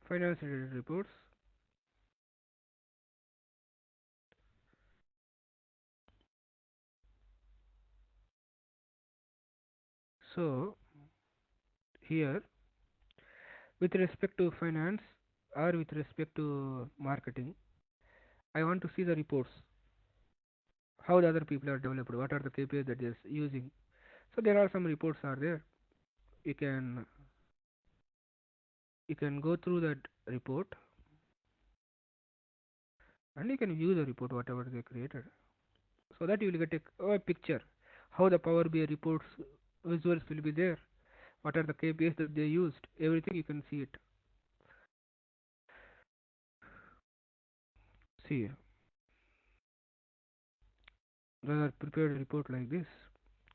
Finance related reports. So here, with respect to finance or with respect to marketing, I want to see the reports. How the other people are developed. What are the KPIs that they are using? So there are some reports are there. You can go through that report and you can view the report whatever they created, so that you will get a picture how the Power BI reports visuals will be there, what are the KPIs that they used, everything you can see it. See, there are prepared report like this,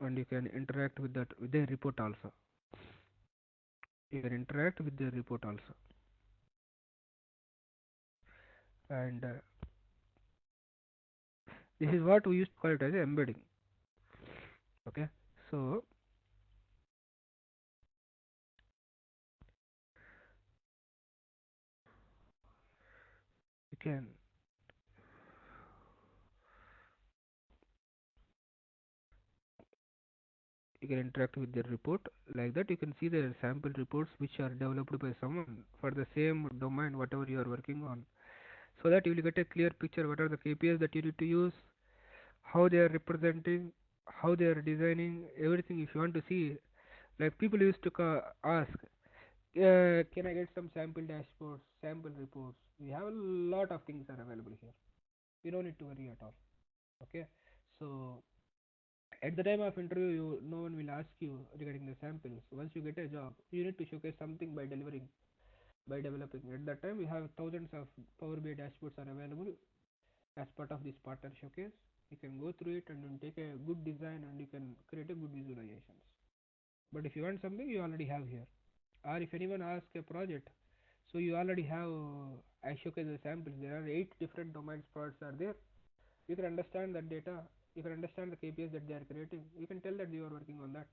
and you can interact with that with their report also. You can interact with their report also, and this is what we used to call it as embedding. Okay, so you can interact with their report like that. You can see the sample reports which are developed by someone for the same domain whatever you are working on, so that you will get a clear picture what are the KPIs that you need to use, how they are representing, how they are designing everything. If you want to see, like people used to ask, can I get some sample dashboards, sample reports? We have a lot of things are available here. You don't need to worry at all. Okay, so at the time of interview, no one will ask you regarding the samples. Once you get a job, you need to showcase something by delivering, by developing. At that time, we have thousands of Power BI dashboards are available as part of this partner showcase. You can go through it and then take a good design and you can create a good visualizations. But if you want something, you already have here. Or if anyone asks a project, so you already have. I showcase the samples. There are 8 different domains products are there. You can understand that data. You can understand the KPIs that they are creating. You can tell that you are working on that.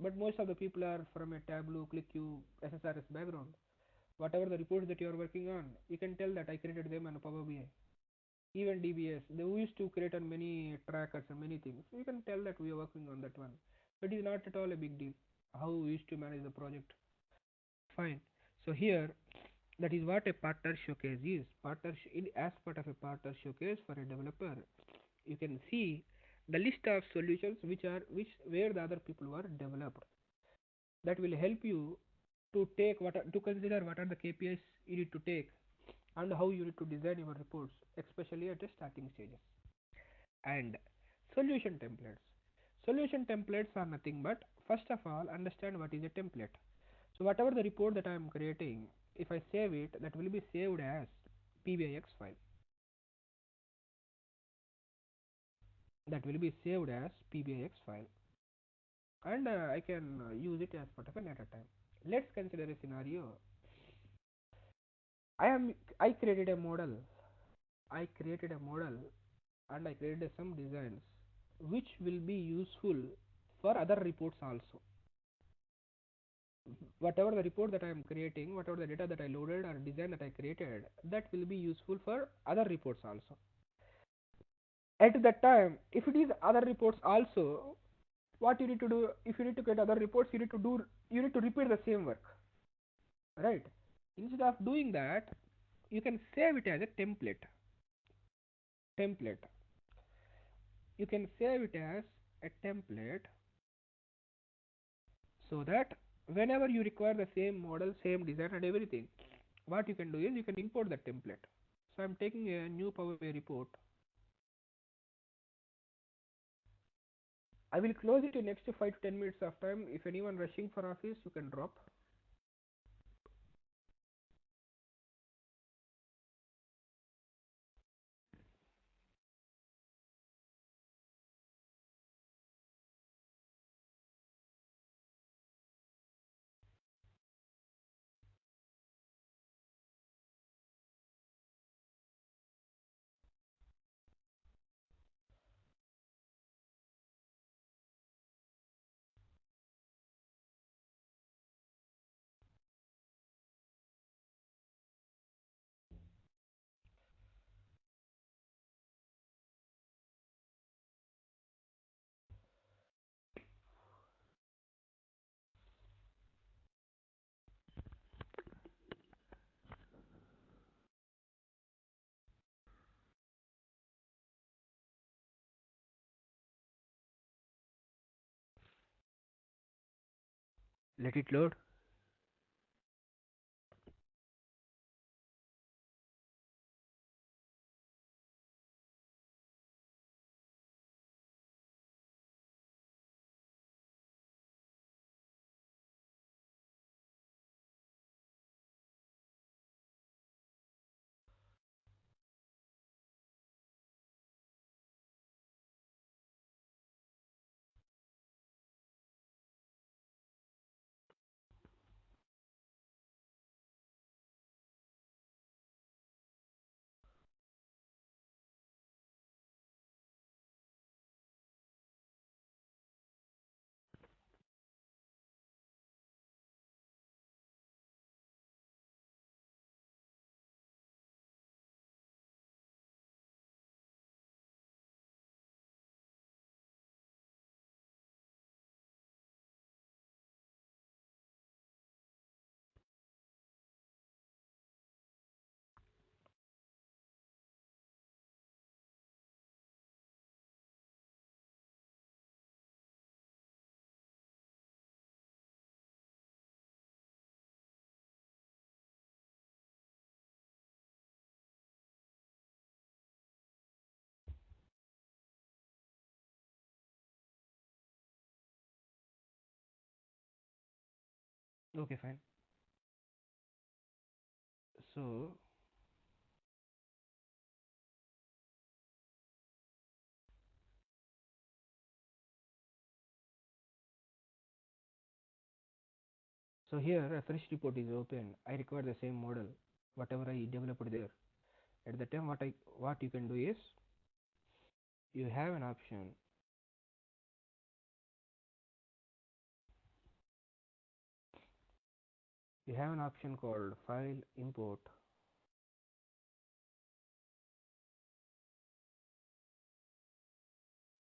But most of the people are from a Tableau, ClickView, SSRS background. Whatever the reports that you are working on, you can tell that I created them on Power BI. Even DBS, they used to create on many trackers and many things. You can tell that we are working on that one. But it is not at all a big deal. How we used to manage the project. Fine. So here, that is what a partner showcase is. As part of a partner showcase for a developer, you can see the list of solutions which where the other people were developed. That will help you to take to consider what are the KPIs you need to take and how you need to design your reports, especially at the starting stages. And solution templates. Solution templates are nothing but, first of all, understand what is a template. So whatever the report that I am creating, if I save it, that will be saved as PBIX file. That will be saved as PBIX file, and I can use it as part of a later time. Let's consider a scenario. I created a model. I created a model and I created some designs which will be useful for other reports also. whatever the report that I am creating, whatever the data that I loaded or design that I created, that will be useful for other reports also. At that time, if it is other reports also, what you need to do, if you need to create other reports, you need to repeat the same work, right? Instead of doing that, you can save it as a template. You can save it as a template, so that whenever you require the same model, same design and everything, what you can do is you can import that template. So I'm taking a new Power BI report. I will close it in next 5 to 10 minutes of time. If anyone rushing for office, you can drop. Let it load. Okay, fine. So here a fresh report is open. I require the same model, whatever I developed there. At the time, what you can do is you have an option. You have an option called file import.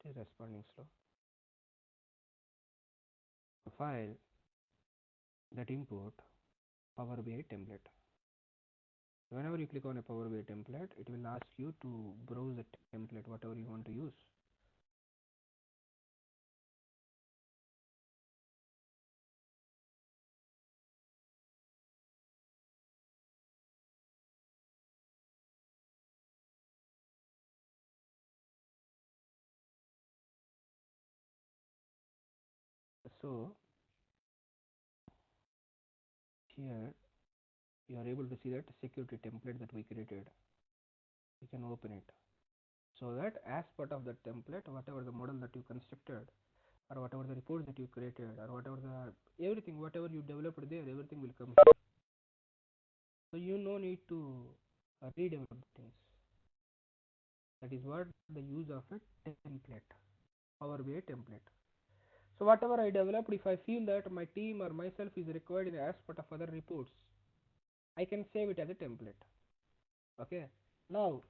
It is responding slow. File that import Power BI template. Whenever you click on a Power BI template, it will ask you to browse the template, whatever you want to use. So here you are able to see that security template that we created. You can open it, so that as part of that template, whatever the model that you constructed, or whatever the reports that you created, or whatever whatever you developed there, everything will come here. So you no need to redevelop things. That is what the use of a template, Power BI template. So whatever I developed, if I feel that my team or myself is required in as part of other reports, I can save it as a template. Okay. Now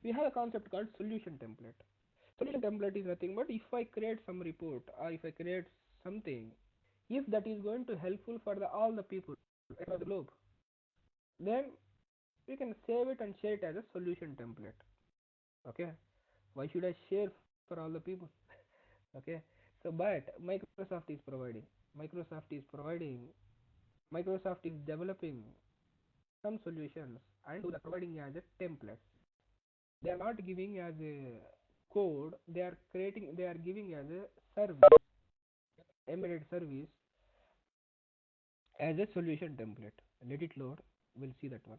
we have a concept called solution template. Solution template is nothing but if I create some report or if I create something, if that is going to helpful for all the people across the globe, then we can save it and share it as a solution template. Okay. Why should I share for all the people? Okay. So but Microsoft is providing, Microsoft is providing, Microsoft is developing some solutions and those are providing as a template. They are not giving as a code, they are creating, they are giving as a service, embedded service as a solution template. Let it load, we'll see that one.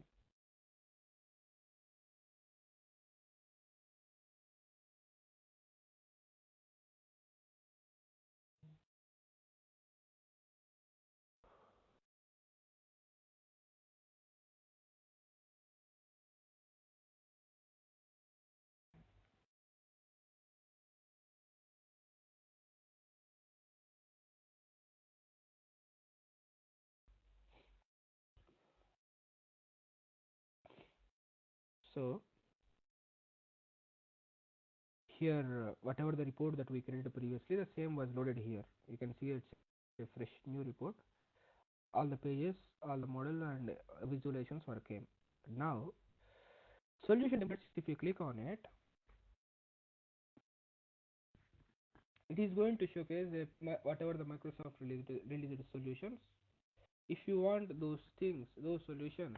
So here whatever the report that we created previously, the same was loaded here. You can see it's a fresh new report. All the pages, all the model and visualizations were came. Now solution templates, if you click on it, it is going to showcase whatever the Microsoft released solutions. If you want those things, those solutions,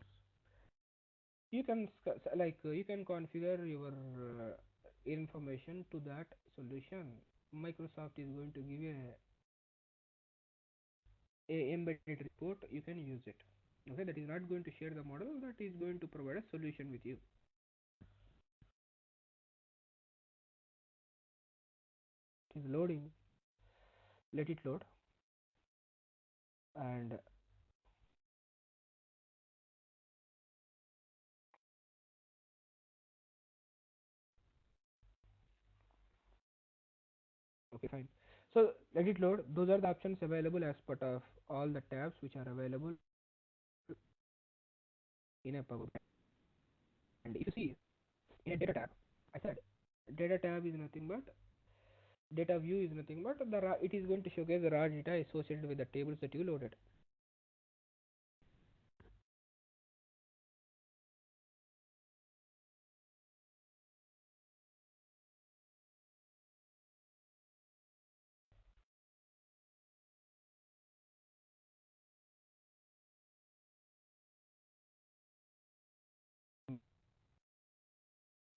you can you can configure your information to that solution. Microsoft is going to give a embedded report, you can use it. Okay, that is not going to share the model, that is going to provide a solution with you. It is loading, let it load. And okay, fine. So let it load. Those are the options available as part of all the tabs which are available in a Power BI. And if you see in a data tab, I said data tab is nothing but, data view is nothing but it is going to showcase the raw data associated with the tables that you loaded.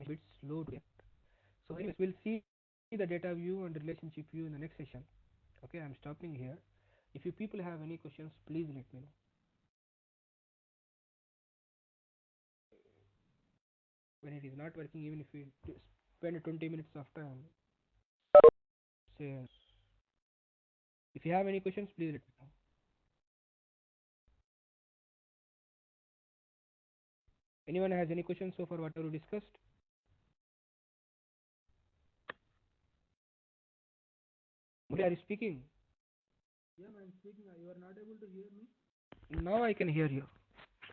It's slow to get. So anyways, we'll see the data view and relationship view in the next session. Okay, I'm stopping here. If you people have any questions, please let me know. When it is not working, even if you spend 20 minutes of time, say if you have any questions, please let me know. Anyone has any questions so far whatever we discussed? Murli, are you speaking? Yeah, I'm speaking. You are not able to hear me? Now I can hear you.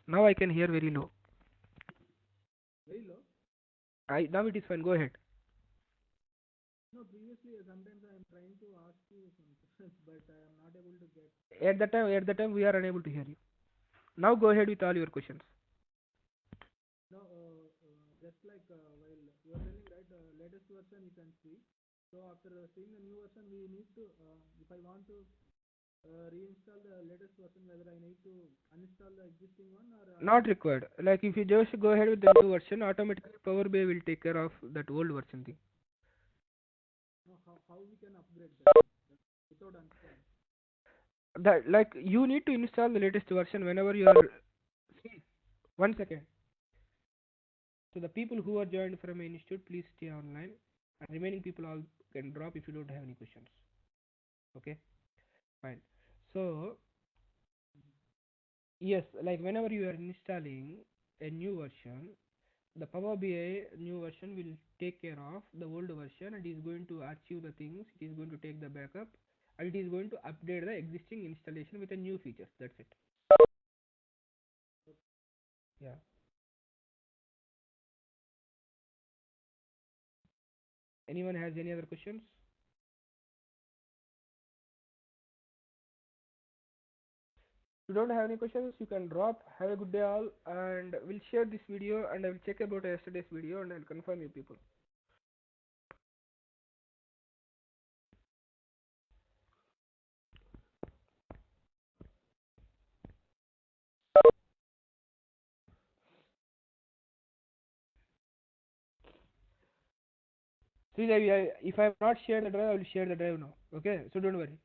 Now I can hear very low. Very low? Now it is fine. Go ahead. No, previously sometimes I am trying to ask you some questions, but I am not able to get. At the time we are unable to hear you. Now go ahead with all your questions. No, just like while you are telling right, latest version you can see. So after seeing the new version, we need to, if I want to reinstall the latest version, whether I need to uninstall the existing one or Not required. Like if you just go ahead with the new version, automatically Power BI will take care of that old version thing. no, how we can upgrade that without uninstalling? That like you need to install the latest version whenever you are. See, 1 second. So the people who are joined from my institute, please stay online, and remaining people all can drop if you don't have any questions. Okay, fine. So yes, like whenever you are installing a new version, the Power BI new version will take care of the old version and is going to archive the things. It is going to take the backup and it is going to update the existing installation with a new features. That's it. Yeah. Anyone has any other questions? If you don't have any questions, you can drop. Have a good day all, and we'll share this video, and I will check about yesterday's video, and I'll confirm you people. See, if I have not shared the drive, I will share the drive now. Okay, so don't worry.